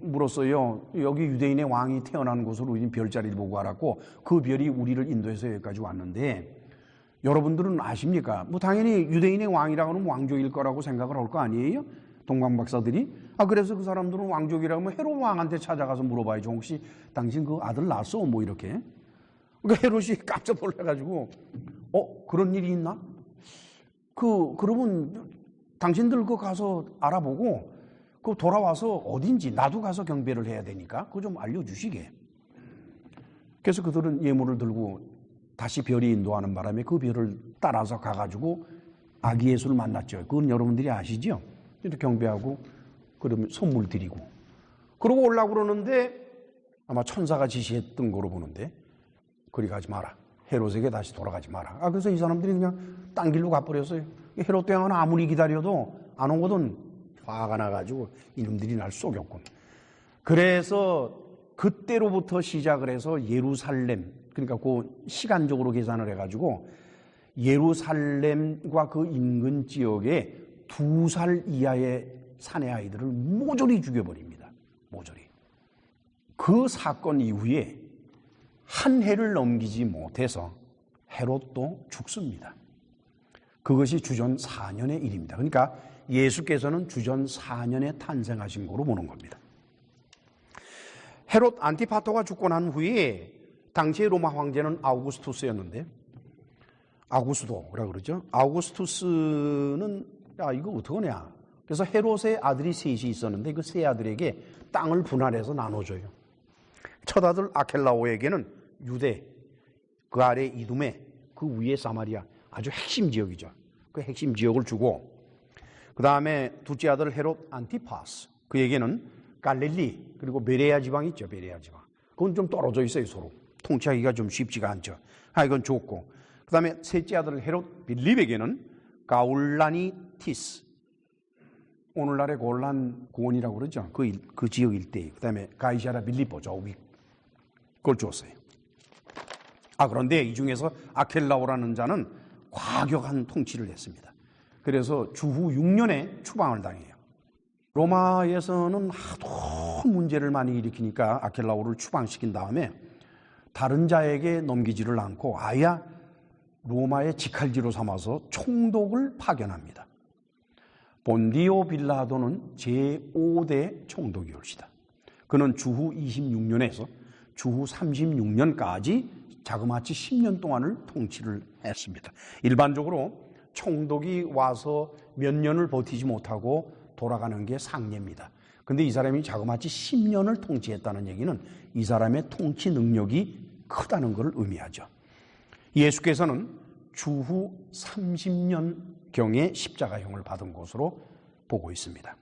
물었어요. 여기 유대인의 왕이 태어난 곳으로 우리는 별자리를 보고 알았고 그 별이 우리를 인도해서 여기까지 왔는데 여러분들은 아십니까? 당연히 유대인의 왕이라고 하면 왕족일 거라고 생각을 할 거 아니에요? 동방 박사들이. 그래서 그 사람들은 왕족이라면 헤롯 왕한테 찾아가서 물어봐야죠. 혹시 당신 그 아들 낳았어? 뭐 이렇게. 그러니까 헤롯이 깜짝 놀라가지고 그런 일이 있나? 그러면 당신들 그 가서 알아보고 그 돌아와서 어딘지 나도 가서 경배를 해야 되니까 그거 좀 알려주시게. 그래서 그들은 예물을 들고 다시 별이 인도하는 바람에 그 별을 따라서 가가지고 아기 예수를 만났죠. 그건 여러분들이 아시죠? 이렇게 경배하고 그러면 선물 드리고 그러고 오려고 그러는데 아마 천사가 지시했던 거로 보는데 그리 가지 마라. 헤롯에게 다시 돌아가지 마라. 그래서 이 사람들이 그냥 딴 길로 가버렸어요. 헤롯 대왕은 아무리 기다려도 안 오거든. 화가 나가지고 이놈들이 날 속였군. 그래서 그때로부터 시작을 해서 예루살렘, 그러니까 그 시간적으로 계산을 해가지고 예루살렘과 그 인근 지역에 2살 이하의 사내 아이들을 모조리 죽여버립니다. 모조리. 그 사건 이후에 한 해를 넘기지 못해서 헤롯도 죽습니다. 그것이 주전 4년의 일입니다. 그러니까 예수께서는 주전 4년에 탄생하신 거로 보는 겁니다. 헤롯 안티파터가 죽고 난 후에 당시의 로마 황제는 아우구스투스였는데 아우구스도라 그러죠. 아우구스투스는 이거 어떡하냐. 그래서 헤롯의 아들이 셋이 있었는데 그 세 아들에게 땅을 분할해서 나눠줘요. 첫 아들 아켈라오에게는 유대, 그 아래 이두메, 그 위에 사마리아, 아주 핵심 지역이죠. 그 핵심 지역을 주고 그 다음에 둘째 아들 헤롯 안티파스, 그에게는 갈릴리 그리고 베레아 지방 있죠. 베레아 지방. 그건 좀 떨어져 있어요. 서로. 통치하기가 좀 쉽지가 않죠. 이건 좋고 그 다음에 셋째 아들 헤롯 빌립에게는 가울라니티스, 오늘날의 골란 고원이라고 그러죠. 그 지역 일대. 그 다음에 가이사라 빌리포 저위 그걸 줬어요. 그런데 이 중에서 아켈라오라는 자는 과격한 통치를 했습니다. 그래서 주후 6년에 추방을 당해요. 로마에서는 하도 문제를 많이 일으키니까 아켈라오를 추방시킨 다음에 다른 자에게 넘기지를 않고 아예 로마의 직할지로 삼아서 총독을 파견합니다. 본디오 빌라도는 제5대 총독이올시다. 그는 주후 26년에서 주후 36년까지 자그마치 10년 동안을 통치를 했습니다. 일반적으로 총독이 와서 몇 년을 버티지 못하고 돌아가는 게 상례입니다. 그런데 이 사람이 자그마치 10년을 통치했다는 얘기는 이 사람의 통치 능력이 크다는 것을 의미하죠. 예수께서는 주후 30년경에 십자가형을 받은 것으로 보고 있습니다.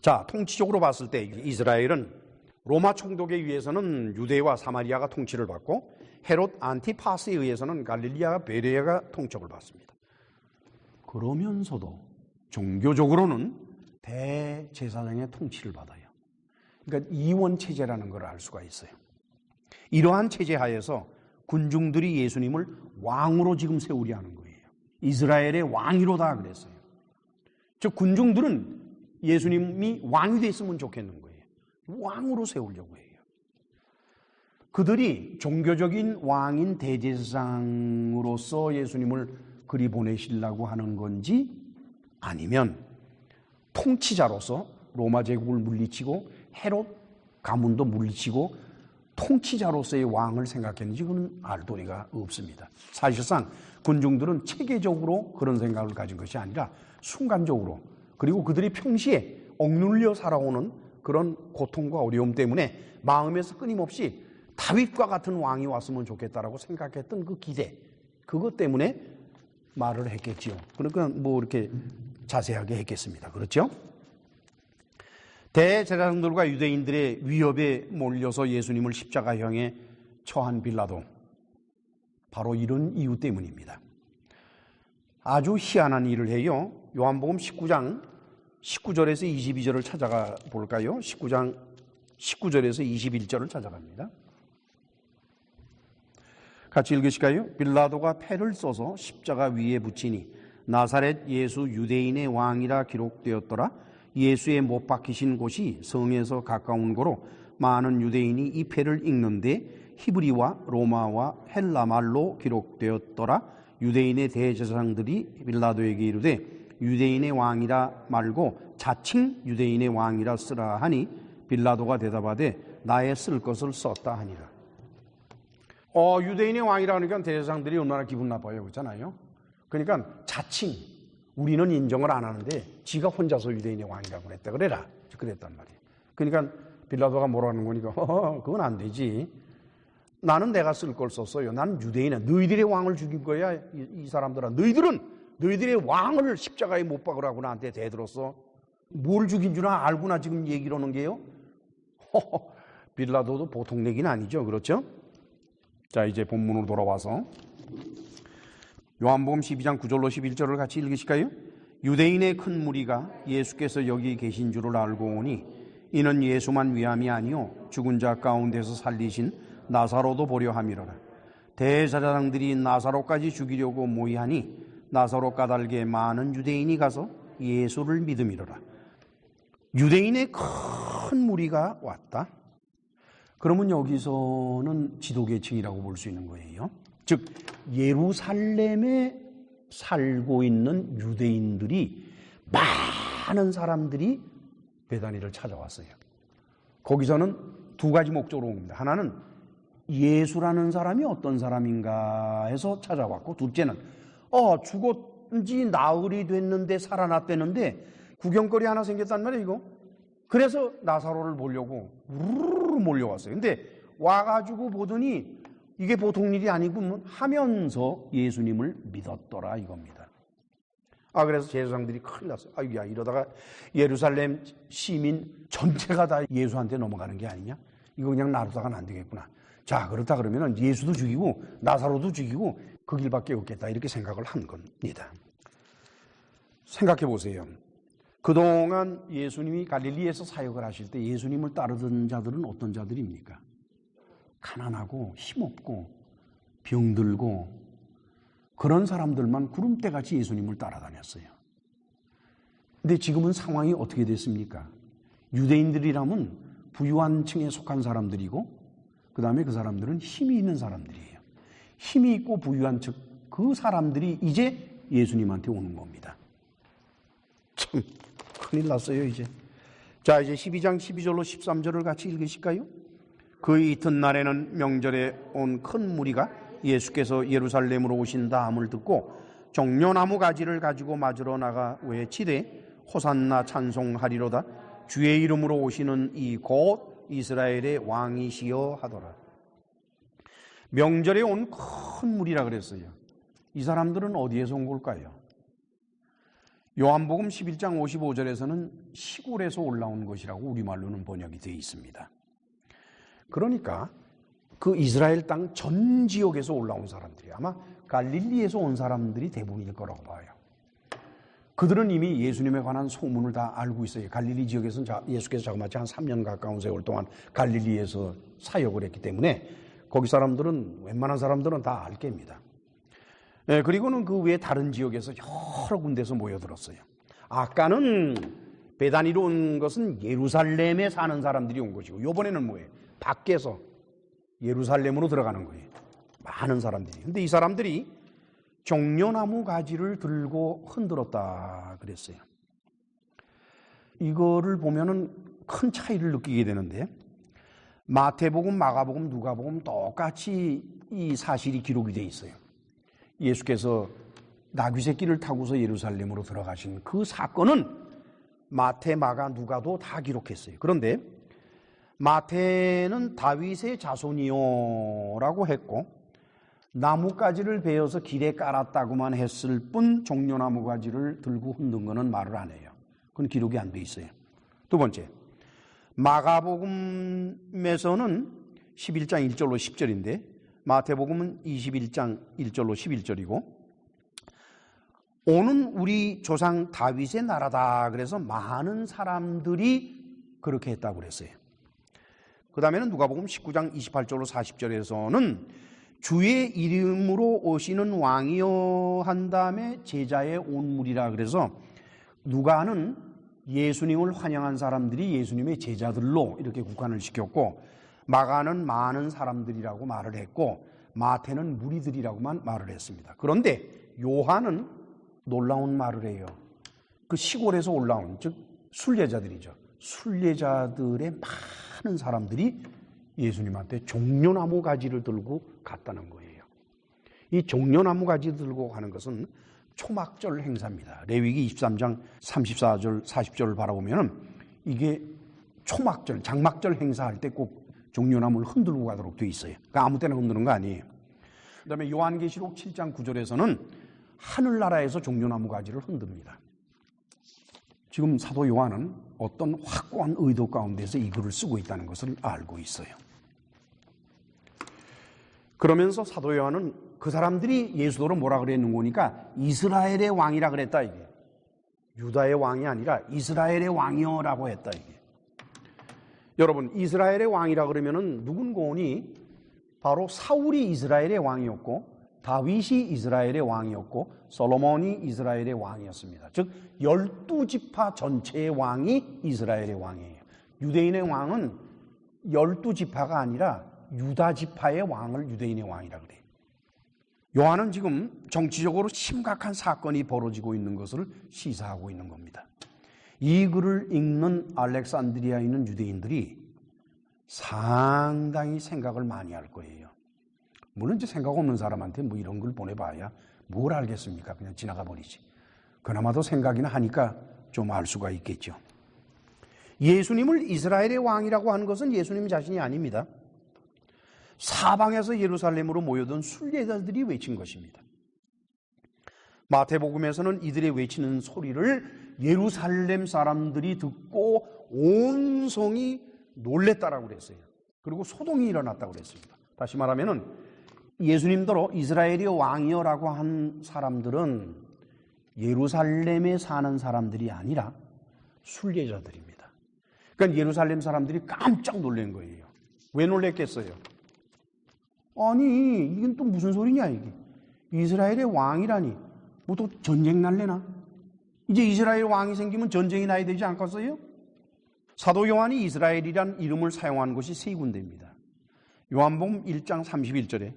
자, 통치적으로 봤을 때 이스라엘은 로마 총독에 의해서는 유대와 사마리아가 통치를 받고 헤롯 안티파스에 의해서는 갈릴리아와 베레아가 통치를 받습니다. 그러면서도 종교적으로는 대제사장의 통치를 받아요. 그러니까 이원체제라는 걸 알 수가 있어요. 이러한 체제 하에서 군중들이 예수님을 왕으로 지금 세우려 하는 거예요. 이스라엘의 왕이로다 그랬어요. 즉 군중들은 예수님이 왕이 됐으면 좋겠는 거예요. 왕으로 세우려고 해요. 그들이 종교적인 왕인 대제사장으로서 예수님을 그리 보내시려고 하는 건지 아니면 통치자로서 로마 제국을 물리치고 헤롯 가문도 물리치고 통치자로서의 왕을 생각했는지 그건 알 도리가 없습니다. 사실상 군중들은 체계적으로 그런 생각을 가진 것이 아니라 순간적으로, 그리고 그들이 평시에 억눌려 살아오는 그런 고통과 어려움 때문에 마음에서 끊임없이 다윗과 같은 왕이 왔으면 좋겠다라고 생각했던 그 기대, 그것 때문에 말을 했겠지요. 그러니까 뭐 이렇게 자세하게 했겠습니다. 그렇죠? 대제사장들과 유대인들의 위협에 몰려서 예수님을 십자가형에 처한 빌라도, 바로 이런 이유 때문입니다. 아주 희한한 일을 해요. 요한복음 19장 19절에서 22절을 찾아가 볼까요? 19장 19절에서 21절을 찾아갑니다. 같이 읽으실까요? 빌라도가 패를 써서 십자가 위에 붙이니 나사렛 예수 유대인의 왕이라 기록되었더라. 예수의 못 박히신 곳이 성에서 가까운 거로 많은 유대인이 이 패를 읽는데 히브리와 로마와 헬라 말로 기록되었더라. 유대인의 대제사장들이 빌라도에게 이르되 유대인의 왕이라 말고 자칭 유대인의 왕이라 쓰라 하니 빌라도가 대답하되 나의 쓸 것을 썼다 하니라. 유대인의 왕이라 하니까 대제사장들이 얼마나 기분 나빠요, 그렇잖아요. 그러니까 자칭 우리는 인정을 안 하는데 지가 혼자서 유대인의 왕이라고 그랬다 그래라, 그랬단 말이에요. 그러니까 빌라도가 뭐라는 거니까 그건 안 되지. 나는 내가 쓸 걸 썼어요. 나는 유대인이야. 너희들의 왕을 죽인 거야. 이 사람들아, 너희들의 왕을 십자가에 못 박으라고 나한테 대들었어. 뭘 죽인 줄 알구나 지금 얘기를 하는 게요. 빌라도도 보통 얘기는 아니죠, 그렇죠? 자, 이제 본문으로 돌아와서 요한복음 12장 9절로 11절을 같이 읽으실까요? 유대인의 큰 무리가 예수께서 여기 계신 줄을 알고 오니 이는 예수만 위함이 아니요 죽은 자 가운데서 살리신 나사로도 보려 함이로라. 대제사장들이 나사로까지 죽이려고 모의하니 나사로 까닭에 많은 유대인이 가서 예수를 믿음이로라. 유대인의 큰 무리가 왔다. 그러면 여기서는 지도계층이라고 볼 수 있는 거예요. 즉 예루살렘에 살고 있는 유대인들이, 많은 사람들이 베다니를 찾아왔어요. 거기서는 두 가지 목적으로 온 겁니다. 하나는 예수라는 사람이 어떤 사람인가 해서 찾아왔고, 둘째는 죽은 지 나흘이 됐는데 살아났다는데 구경거리 하나 생겼단 말이에요, 이거. 그래서 나사로를 보려고 우르르 몰려왔어요. 근데 와가지고 보더니 이게 보통 일이 아니고 하면서 예수님을 믿었더라 이겁니다. 그래서 제사장들이 큰일 났어요. 야, 이러다가 예루살렘 시민 전체가 다 예수한테 넘어가는 게 아니냐? 이거 그냥 놔두다가는 안 되겠구나. 자, 그렇다 그러면 예수도 죽이고 나사로도 죽이고 그 길밖에 없겠다, 이렇게 생각을 한 겁니다. 생각해 보세요. 그동안 예수님이 갈릴리에서 사역을 하실 때 예수님을 따르던 자들은 어떤 자들입니까? 가난하고 힘없고 병들고 그런 사람들만 구름대같이 예수님을 따라다녔어요. 근데 지금은 상황이 어떻게 됐습니까? 유대인들이라면 부유한 층에 속한 사람들이고 그 다음에 그 사람들은 힘이 있는 사람들이에요. 힘이 있고 부유한 층, 그 사람들이 이제 예수님한테 오는 겁니다. 참 큰일 났어요 이제. 자, 이제 12장 12절로 13절을 같이 읽으실까요? 그 이튿날에는 명절에 온 큰 무리가 예수께서 예루살렘으로 오신다함을 듣고 종려나무 가지를 가지고 맞으러 나가 외치되 호산나 찬송하리로다. 주의 이름으로 오시는 이 곧 이스라엘의 왕이시여 하더라. 명절에 온 큰 무리라 그랬어요. 이 사람들은 어디에서 온 걸까요? 요한복음 11장 55절에서는 시골에서 올라온 것이라고 우리말로는 번역이 되어 있습니다. 그러니까 그 이스라엘 땅 전 지역에서 올라온 사람들이 아마 갈릴리에서 온 사람들이 대부분일 거라고 봐요. 그들은 이미 예수님에 관한 소문을 다 알고 있어요. 갈릴리 지역에서는 예수께서 자그마치 한 3년 가까운 세월 동안 갈릴리에서 사역을 했기 때문에 거기 사람들은, 웬만한 사람들은 다 알 겁니다. 그리고는 그 외에 다른 지역에서 여러 군데서 모여들었어요. 아까는 베다니로 온 것은 예루살렘에 사는 사람들이 온 것이고, 이번에는 뭐예요? 밖에서 예루살렘으로 들어가는 거예요. 많은 사람들이. 근데 이 사람들이 종려나무 가지를 들고 흔들었다 그랬어요. 이거를 보면은 큰 차이를 느끼게 되는데, 마태복음, 마가복음, 누가복음 똑같이 이 사실이 기록이 돼 있어요. 예수께서 나귀새끼를 타고서 예루살렘으로 들어가신 그 사건은 마태, 마가, 누가도 다 기록했어요. 그런데 마태는 다윗의 자손이요라고 했고, 나뭇가지를 베어서 길에 깔았다고만 했을 뿐 종려나무 가지를 들고 흔든 거는 말을 안 해요. 그건 기록이 안 돼 있어요. 두 번째, 마가복음에서는 11장 1절로 10절인데 마태복음은 21장 1절로 11절이고, 오는 우리 조상 다윗의 나라다 그래서 많은 사람들이 그렇게 했다고 그랬어요. 그 다음에는 누가복음 19장 28절로 40절에서는 주의 이름으로 오시는 왕이여 한 다음에 제자의 온 무리라 그래서 누가는 예수님을 환영한 사람들이 예수님의 제자들로 이렇게 국한을 시켰고, 마가는 많은 사람들이라고 말을 했고, 마태는 무리들이라고만 말을 했습니다. 그런데 요한은 놀라운 말을 해요. 그 시골에서 올라온, 즉 순례자들이죠. 순례자들의 많은 사람들이 예수님한테 종려나무 가지를 들고 갔다는 거예요. 이 종려나무 가지 들고 가는 것은 초막절 행사입니다. 레위기 23장 34절 40절을 바라보면 이게 초막절, 장막절 행사할 때 꼭 종려나무를 흔들고 가도록 되어 있어요. 그러니까 아무 때나 흔드는 거 아니에요. 그 다음에 요한계시록 7장 9절에서는 하늘나라에서 종려나무 가지를 흔듭니다. 지금 사도 요한은 어떤 확고한 의도 가운데서 이 글을 쓰고 있다는 것을 알고 있어요. 그러면서 사도 요한은 그 사람들이 예수도를 뭐라 그랬는 거니까 이스라엘의 왕이라 그랬다 이게. 유다의 왕이 아니라 이스라엘의 왕이여라고 했다 이게. 여러분, 이스라엘의 왕이라 그러면은 누군고니 바로 사울이 이스라엘의 왕이었고 다윗이 이스라엘의 왕이었고 솔로몬이 이스라엘의 왕이었습니다. 즉 12지파 전체의 왕이 이스라엘의 왕이에요. 유대인의 왕은 12지파가 아니라 유다지파의 왕을 유대인의 왕이라 그래요. 요한은 지금 정치적으로 심각한 사건이 벌어지고 있는 것을 시사하고 있는 겁니다. 이 글을 읽는 알렉산드리아에 있는 유대인들이 상당히 생각을 많이 할 거예요. 물론 이제 생각 없는 사람한테 뭐 이런 걸 보내봐야 뭘 알겠습니까? 그냥 지나가 버리지. 그나마도 생각이나 하니까 좀 알 수가 있겠죠. 예수님을 이스라엘의 왕이라고 하는 것은 예수님 자신이 아닙니다. 사방에서 예루살렘으로 모여든 순례자들이 외친 것입니다. 마태복음에서는 이들의 외치는 소리를 예루살렘 사람들이 듣고 온 성이 놀랬다라고 그랬어요. 그리고 소동이 일어났다고 그랬습니다. 다시 말하면은 예수님더러 이스라엘의 왕이여라고 한 사람들은 예루살렘에 사는 사람들이 아니라 순례자들입니다. 그러니까 예루살렘 사람들이 깜짝 놀란 거예요. 왜 놀랬겠어요? 아니, 이건 또 무슨 소리냐 이게. 이스라엘의 왕이라니. 뭐 또 전쟁 날래나? 이제 이스라엘 왕이 생기면 전쟁이 나야 되지 않겠어요? 사도 요한이 이스라엘이란 이름을 사용한 곳이 세 군데입니다. 요한복음 1장 31절에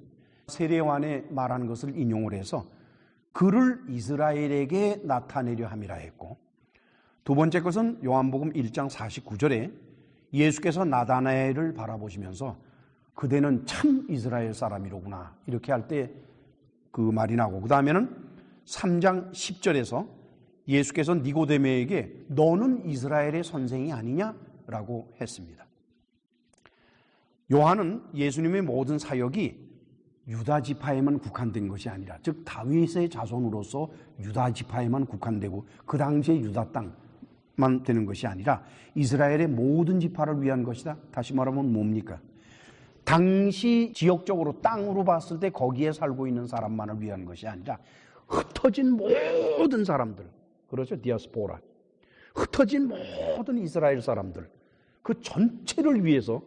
세례요한에 말한 것을 인용을 해서 그를 이스라엘에게 나타내려 함이라 했고, 두 번째 것은 요한복음 1장 49절에 예수께서 나다나엘을 바라보시면서 그대는 참 이스라엘 사람이로구나 이렇게 할 때 그 말이 나고, 그 다음에는 3장 10절에서 예수께서 니고데메에게 너는 이스라엘의 선생이 아니냐라고 했습니다. 요한은 예수님의 모든 사역이 유다 지파에만 국한된 것이 아니라, 즉 다윗의 자손으로서 유다 지파에만 국한되고 그 당시에 유다 땅만 되는 것이 아니라 이스라엘의 모든 지파를 위한 것이다. 다시 말하면 뭡니까? 당시 지역적으로 땅으로 봤을 때 거기에 살고 있는 사람만을 위한 것이 아니라 흩어진 모든 사람들, 그렇죠? 디아스포라. 흩어진 모든 이스라엘 사람들, 그 전체를 위해서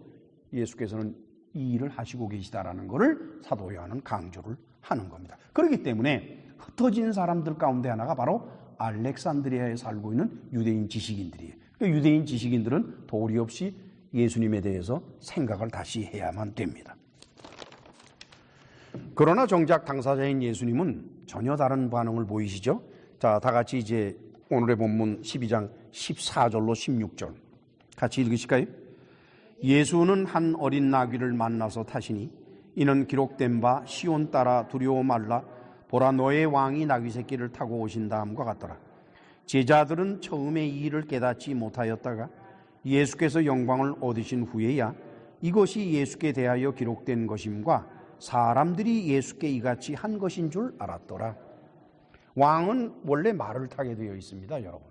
예수께서는 이 일을 하시고 계시다라는 것을 사도 요한은 강조를 하는 겁니다. 그렇기 때문에 흩어진 사람들 가운데 하나가 바로 알렉산드리아에 살고 있는 유대인 지식인들이에요. 그 유대인 지식인들은 도리 없이 예수님에 대해서 생각을 다시 해야만 됩니다. 그러나 정작 당사자인 예수님은 전혀 다른 반응을 보이시죠? 자, 다 같이 이제 오늘의 본문 12장 14절로 16절 같이 읽으실까요? 예수는 한 어린 나귀를 만나서 타시니 이는 기록된 바 시온 따라 두려워 말라 보라 너의 왕이 나귀 새끼를 타고 오신다함과 같더라. 제자들은 처음에 이 일을 깨닫지 못하였다가 예수께서 영광을 얻으신 후에야 이것이 예수께 대하여 기록된 것임과 사람들이 예수께 이같이 한 것인 줄 알았더라. 왕은 원래 말을 타게 되어 있습니다, 여러분.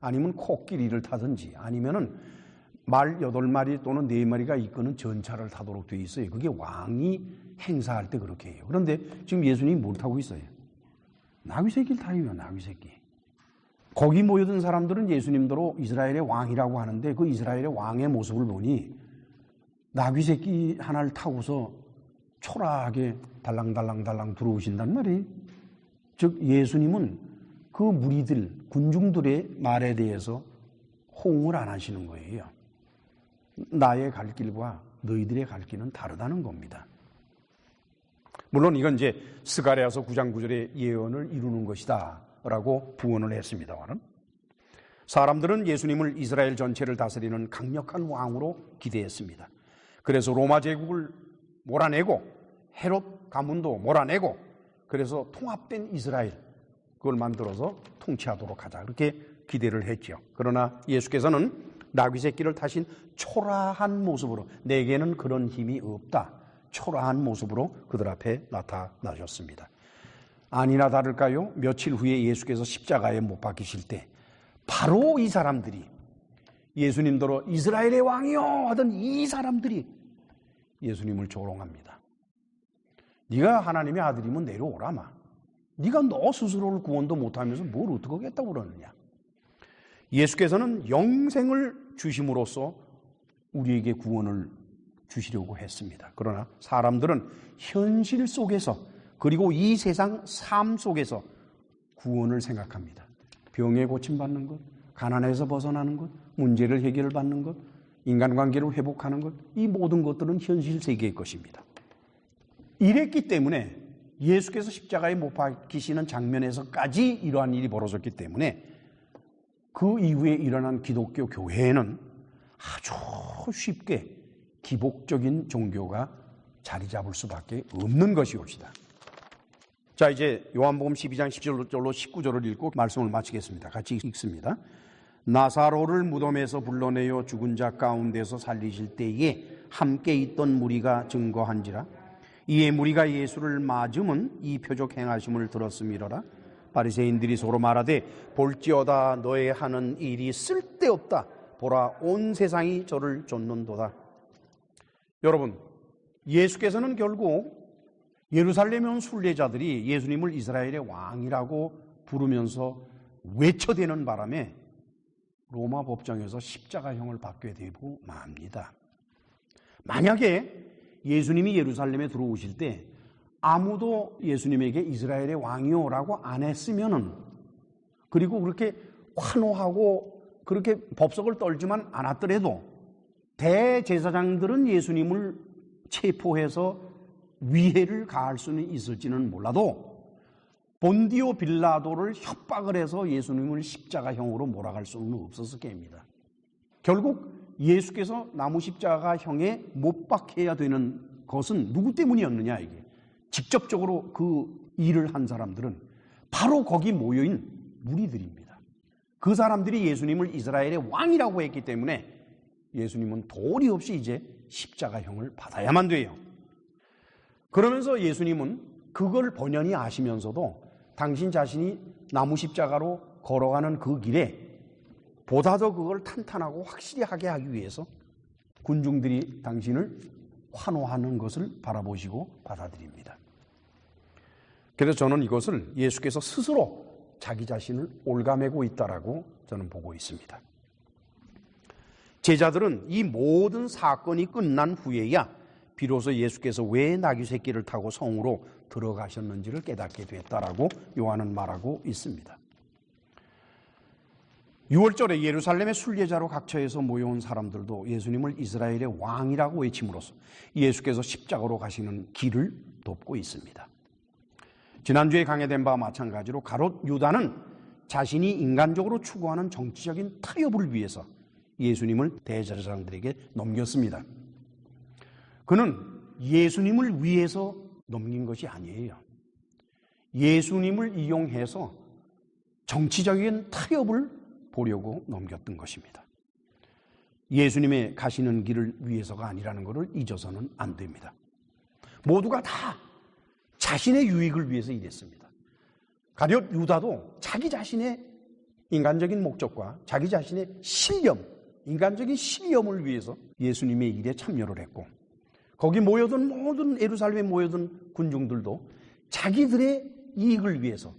아니면 코끼리를 타든지 아니면은 말 8마리 또는 4마리가 이끄는 전차를 타도록 되어 있어요. 그게 왕이 행사할 때 그렇게 해요. 그런데 지금 예수님이 뭘 타고 있어요? 나귀 새끼를 타요, 나귀 새끼. 거기 모여든 사람들은 예수님대로 이스라엘의 왕이라고 하는데 그 이스라엘의 왕의 모습을 보니 나귀 새끼 하나를 타고서 초라하게 달랑달랑 들어오신단 말이에요. 즉 예수님은 그 무리들, 군중들의 말에 대해서 호응을 안 하시는 거예요. 나의 갈 길과 너희들의 갈 길은 다르다는 겁니다. 물론 이건 이제 스가랴서 9장 9절의 예언을 이루는 것이다 라고 부언을 했습니다만은 사람들은 예수님을 이스라엘 전체를 다스리는 강력한 왕으로 기대했습니다. 그래서 로마 제국을 몰아내고 헤롯 가문도 몰아내고 그래서 통합된 이스라엘 그걸 만들어서 통치하도록 하자 그렇게 기대를 했죠. 그러나 예수께서는 나귀 새끼를 타신 초라한 모습으로 내게는 그런 힘이 없다. 초라한 모습으로 그들 앞에 나타나셨습니다. 아니나 다를까요? 며칠 후에 예수께서 십자가에 못 박히실 때 바로 이 사람들이 예수님더러 이스라엘의 왕이요 하던 이 사람들이 예수님을 조롱합니다. 네가 하나님의 아들이면 내려오라마. 네가 너 스스로를 구원도 못하면서 뭘 어떻게 하겠다고 그러느냐. 예수께서는 영생을 주심으로써 우리에게 구원을 주시려고 했습니다. 그러나 사람들은 현실 속에서 그리고 이 세상 삶 속에서 구원을 생각합니다. 병에 고침받는 것, 가난에서 벗어나는 것, 문제를 해결받는 것, 인간관계를 회복하는 것, 이 모든 것들은 현실 세계의 것입니다. 이랬기 때문에 예수께서 십자가에 못 박히시는 장면에서까지 이러한 일이 벌어졌기 때문에 그 이후에 일어난 기독교 교회에는 아주 쉽게 기복적인 종교가 자리 잡을 수밖에 없는 것이옵시다. 자, 이제 요한복음 12장 10절로 19절을 읽고 말씀을 마치겠습니다. 같이 읽습니다. 나사로를 무덤에서 불러내어 죽은 자 가운데서 살리실 때에 함께 있던 무리가 증거한지라. 이에 무리가 예수를 맞음은 이 표적 행하심을 들었음이로라. 바리새인들이 서로 말하되 볼지어다 너의 하는 일이 쓸데없다. 보라 온 세상이 저를 쫓는도다. 여러분, 예수께서는 결국 예루살렘에 온 순례자들이 예수님을 이스라엘의 왕이라고 부르면서 외쳐대는 바람에 로마 법정에서 십자가형을 받게 되고 맙니다. 만약에 예수님이 예루살렘에 들어오실 때 아무도 예수님에게 이스라엘의 왕이요라고 안 했으면은, 그리고 그렇게 환호하고 그렇게 법석을 떨지만 않았더라도 대제사장들은 예수님을 체포해서 위해를 가할 수는 있을지는 몰라도 본디오 빌라도를 협박을 해서 예수님을 십자가형으로 몰아갈 수는 없었을 게입니다. 결국 예수께서 나무 십자가형에 못 박혀야 되는 것은 누구 때문이었느냐, 이게. 직접적으로 그 일을 한 사람들은 바로 거기 모여있는 무리들입니다. 그 사람들이 예수님을 이스라엘의 왕이라고 했기 때문에 예수님은 도리 없이 이제 십자가형을 받아야만 돼요. 그러면서 예수님은 그걸 번연히 아시면서도 당신 자신이 나무 십자가로 걸어가는 그 길에 보다 더 그걸 탄탄하고 확실히 하게 하기 위해서 군중들이 당신을 환호하는 것을 바라보시고 받아들입니다. 그래서 저는 이것을 예수께서 스스로 자기 자신을 올가매고 있다라고 저는 보고 있습니다. 제자들은 이 모든 사건이 끝난 후에야 비로소 예수께서 왜 나귀 새끼를 타고 성으로 들어가셨는지를 깨닫게 됐다라고 요한은 말하고 있습니다. 6월절에 예루살렘의 순례자로 각처에서 모여온 사람들도 예수님을 이스라엘의 왕이라고 외침으로써 예수께서 십자가로 가시는 길을 돕고 있습니다. 지난주에 강해된 바와 마찬가지로 가롯 유다는 자신이 인간적으로 추구하는 정치적인 타협을 위해서 예수님을 대제사장들에게 넘겼습니다. 그는 예수님을 위해서 넘긴 것이 아니에요. 예수님을 이용해서 정치적인 타협을 보려고 넘겼던 것입니다. 예수님의 가시는 길을 위해서가 아니라는 것을 잊어서는 안 됩니다. 모두가 다 자신의 유익을 위해서 일했습니다. 가룟 유다도 자기 자신의 인간적인 목적과 자기 자신의 신념, 인간적인 신념을 위해서 예수님의 일에 참여를 했고, 거기 모여든 모든 예루살렘에 모여든 군중들도 자기들의 이익을 위해서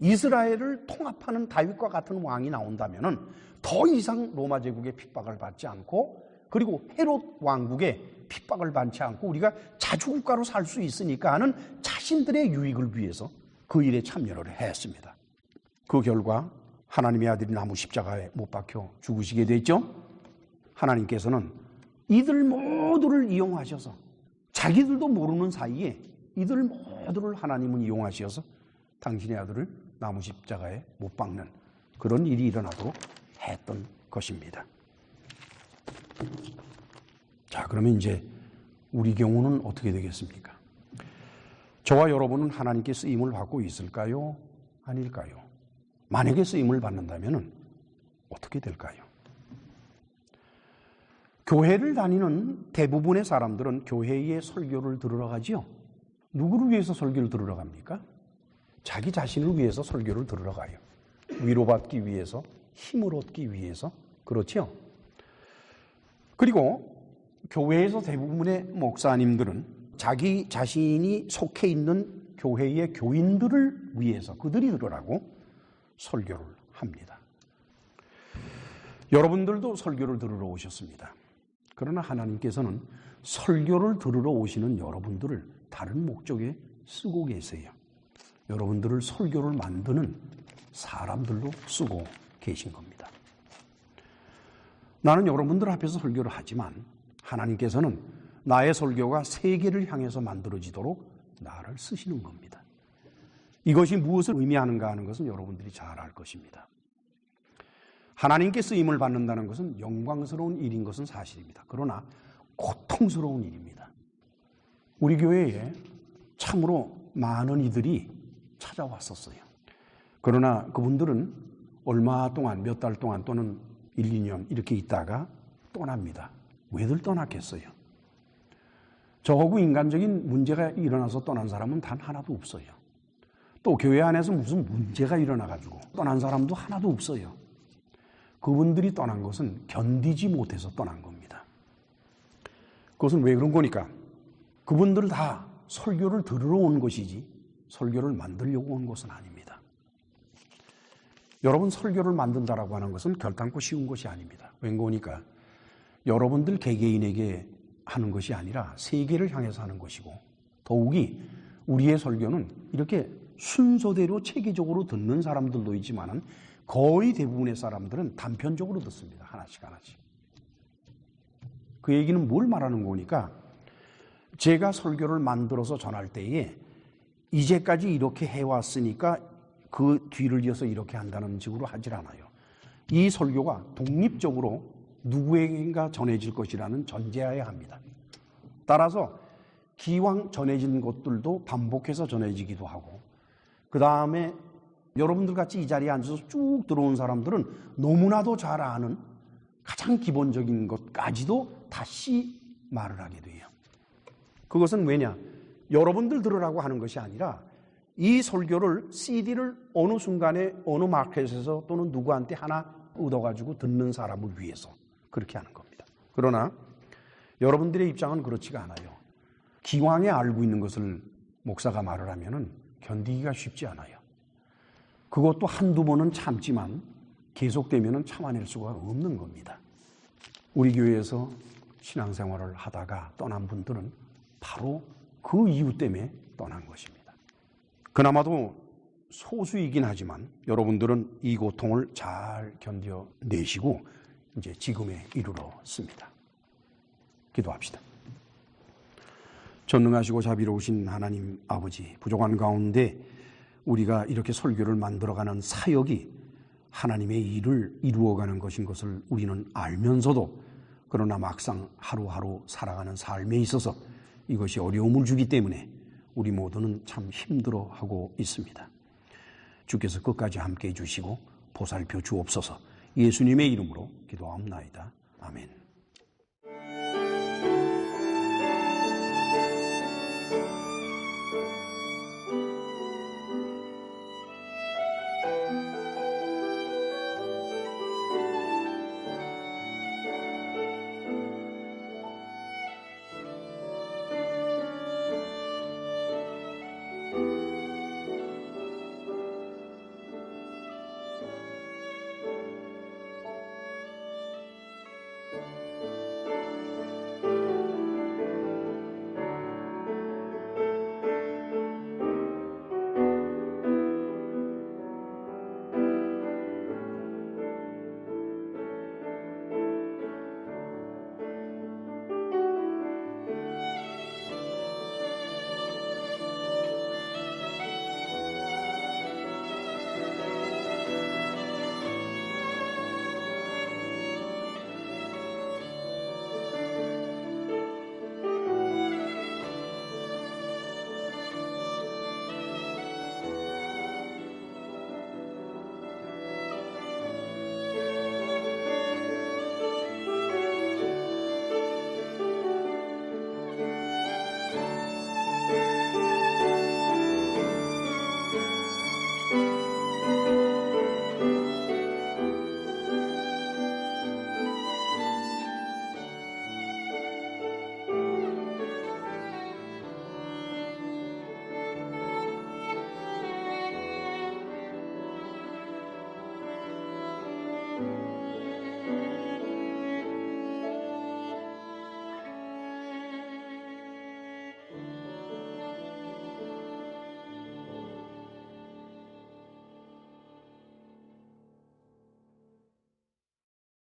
이스라엘을 통합하는 다윗과 같은 왕이 나온다면은 더 이상 로마 제국의 핍박을 받지 않고, 그리고 헤롯 왕국의 핍박을 받지 않고 우리가 자주국가로 살 수 있으니까 하는 자신들의 유익을 위해서 그 일에 참여를 했습니다. 그 결과 하나님의 아들이 나무 십자가에 못 박혀 죽으시게 됐죠. 하나님께서는 이들 모두를 이용하셔서 자기들도 모르는 사이에 이들 모두를 하나님은 이용하셔서 당신의 아들을 나무 십자가에 못 박는 그런 일이 일어나도록 했던 것입니다. 자, 그러면 이제 우리 경우는 어떻게 되겠습니까? 저와 여러분은 하나님께 쓰임을 받고 있을까요? 아닐까요? 만약에 쓰임을 받는다면 어떻게 될까요? 교회를 다니는 대부분의 사람들은 교회에 설교를 들으러 가지요. 누구를 위해서 설교를 들으러 갑니까? 자기 자신을 위해서 설교를 들으러 가요. 위로받기 위해서, 힘을 얻기 위해서. 그렇죠? 그리고 교회에서 대부분의 목사님들은 자기 자신이 속해 있는 교회의 교인들을 위해서 그들이 들으라고 설교를 합니다. 여러분들도 설교를 들으러 오셨습니다. 그러나 하나님께서는 설교를 들으러 오시는 여러분들을 다른 목적에 쓰고 계세요. 여러분들을 설교를 만드는 사람들로 쓰고 계신 겁니다. 나는 여러분들 앞에서 설교를 하지만 하나님께서는 나의 설교가 세계를 향해서 만들어지도록 나를 쓰시는 겁니다. 이것이 무엇을 의미하는가 하는 것은 여러분들이 잘 알 것입니다. 하나님께 쓰임을 받는다는 것은 영광스러운 일인 것은 사실입니다. 그러나 고통스러운 일입니다. 우리 교회에 참으로 많은 이들이 찾아왔었어요. 그러나 그분들은 얼마 동안, 몇 달 동안 또는 1, 2년 이렇게 있다가 떠납니다. 왜들 떠났겠어요? 저하고 인간적인 문제가 일어나서 떠난 사람은 단 하나도 없어요. 또 교회 안에서 무슨 문제가 일어나가지고 떠난 사람도 하나도 없어요. 그분들이 떠난 것은 견디지 못해서 떠난 겁니다. 그것은 왜 그런 거니까? 그분들 다 설교를 들으러 온 것이지 설교를 만들려고 온 것은 아닙니다. 여러분, 설교를 만든다라고 하는 것은 결단코 쉬운 것이 아닙니다. 왠고니까 여러분들 개개인에게 하는 것이 아니라 세계를 향해서 하는 것이고, 더욱이 우리의 설교는 이렇게 순서대로 체계적으로 듣는 사람들도 있지만은 거의 대부분의 사람들은 단편적으로 듣습니다. 하나씩 하나씩. 그 얘기는 뭘 말하는 거니까, 제가 설교를 만들어서 전할 때에 이제까지 이렇게 해왔으니까 그 뒤를 이어서 이렇게 한다는 식으로 하질 않아요. 이 설교가 독립적으로 누구에게인가 전해질 것이라는 전제하에 합니다. 따라서 기왕 전해진 것들도 반복해서 전해지기도 하고, 그 다음에 여러분들 같이 이 자리에 앉아서 쭉 들어온 사람들은 너무나도 잘 아는 가장 기본적인 것까지도 다시 말을 하게 돼요. 그것은 왜냐? 여러분들 들으라고 하는 것이 아니라 이 설교를 CD를 어느 순간에 어느 마켓에서 또는 누구한테 하나 얻어가지고 듣는 사람을 위해서 그렇게 하는 겁니다. 그러나 여러분들의 입장은 그렇지가 않아요. 기왕에 알고 있는 것을 목사가 말을 하면은 견디기가 쉽지 않아요. 그것도 한두 번은 참지만 계속되면은 참아낼 수가 없는 겁니다. 우리 교회에서 신앙생활을 하다가 떠난 분들은 바로 그 이유 때문에 떠난 것입니다. 그나마도 소수이긴 하지만 여러분들은 이 고통을 잘 견뎌내시고 이제 지금에 이르렀습니다. 기도합시다. 전능하시고 자비로우신 하나님 아버지, 부족한 가운데 우리가 이렇게 설교를 만들어가는 사역이 하나님의 일을 이루어가는 것인 것을 우리는 알면서도, 그러나 막상 하루하루 살아가는 삶에 있어서 이것이 어려움을 주기 때문에 우리 모두는 참 힘들어하고 있습니다. 주께서 끝까지 함께해 주시고 보살펴 주옵소서. 예수님의 이름으로 기도하옵나이다. 아멘.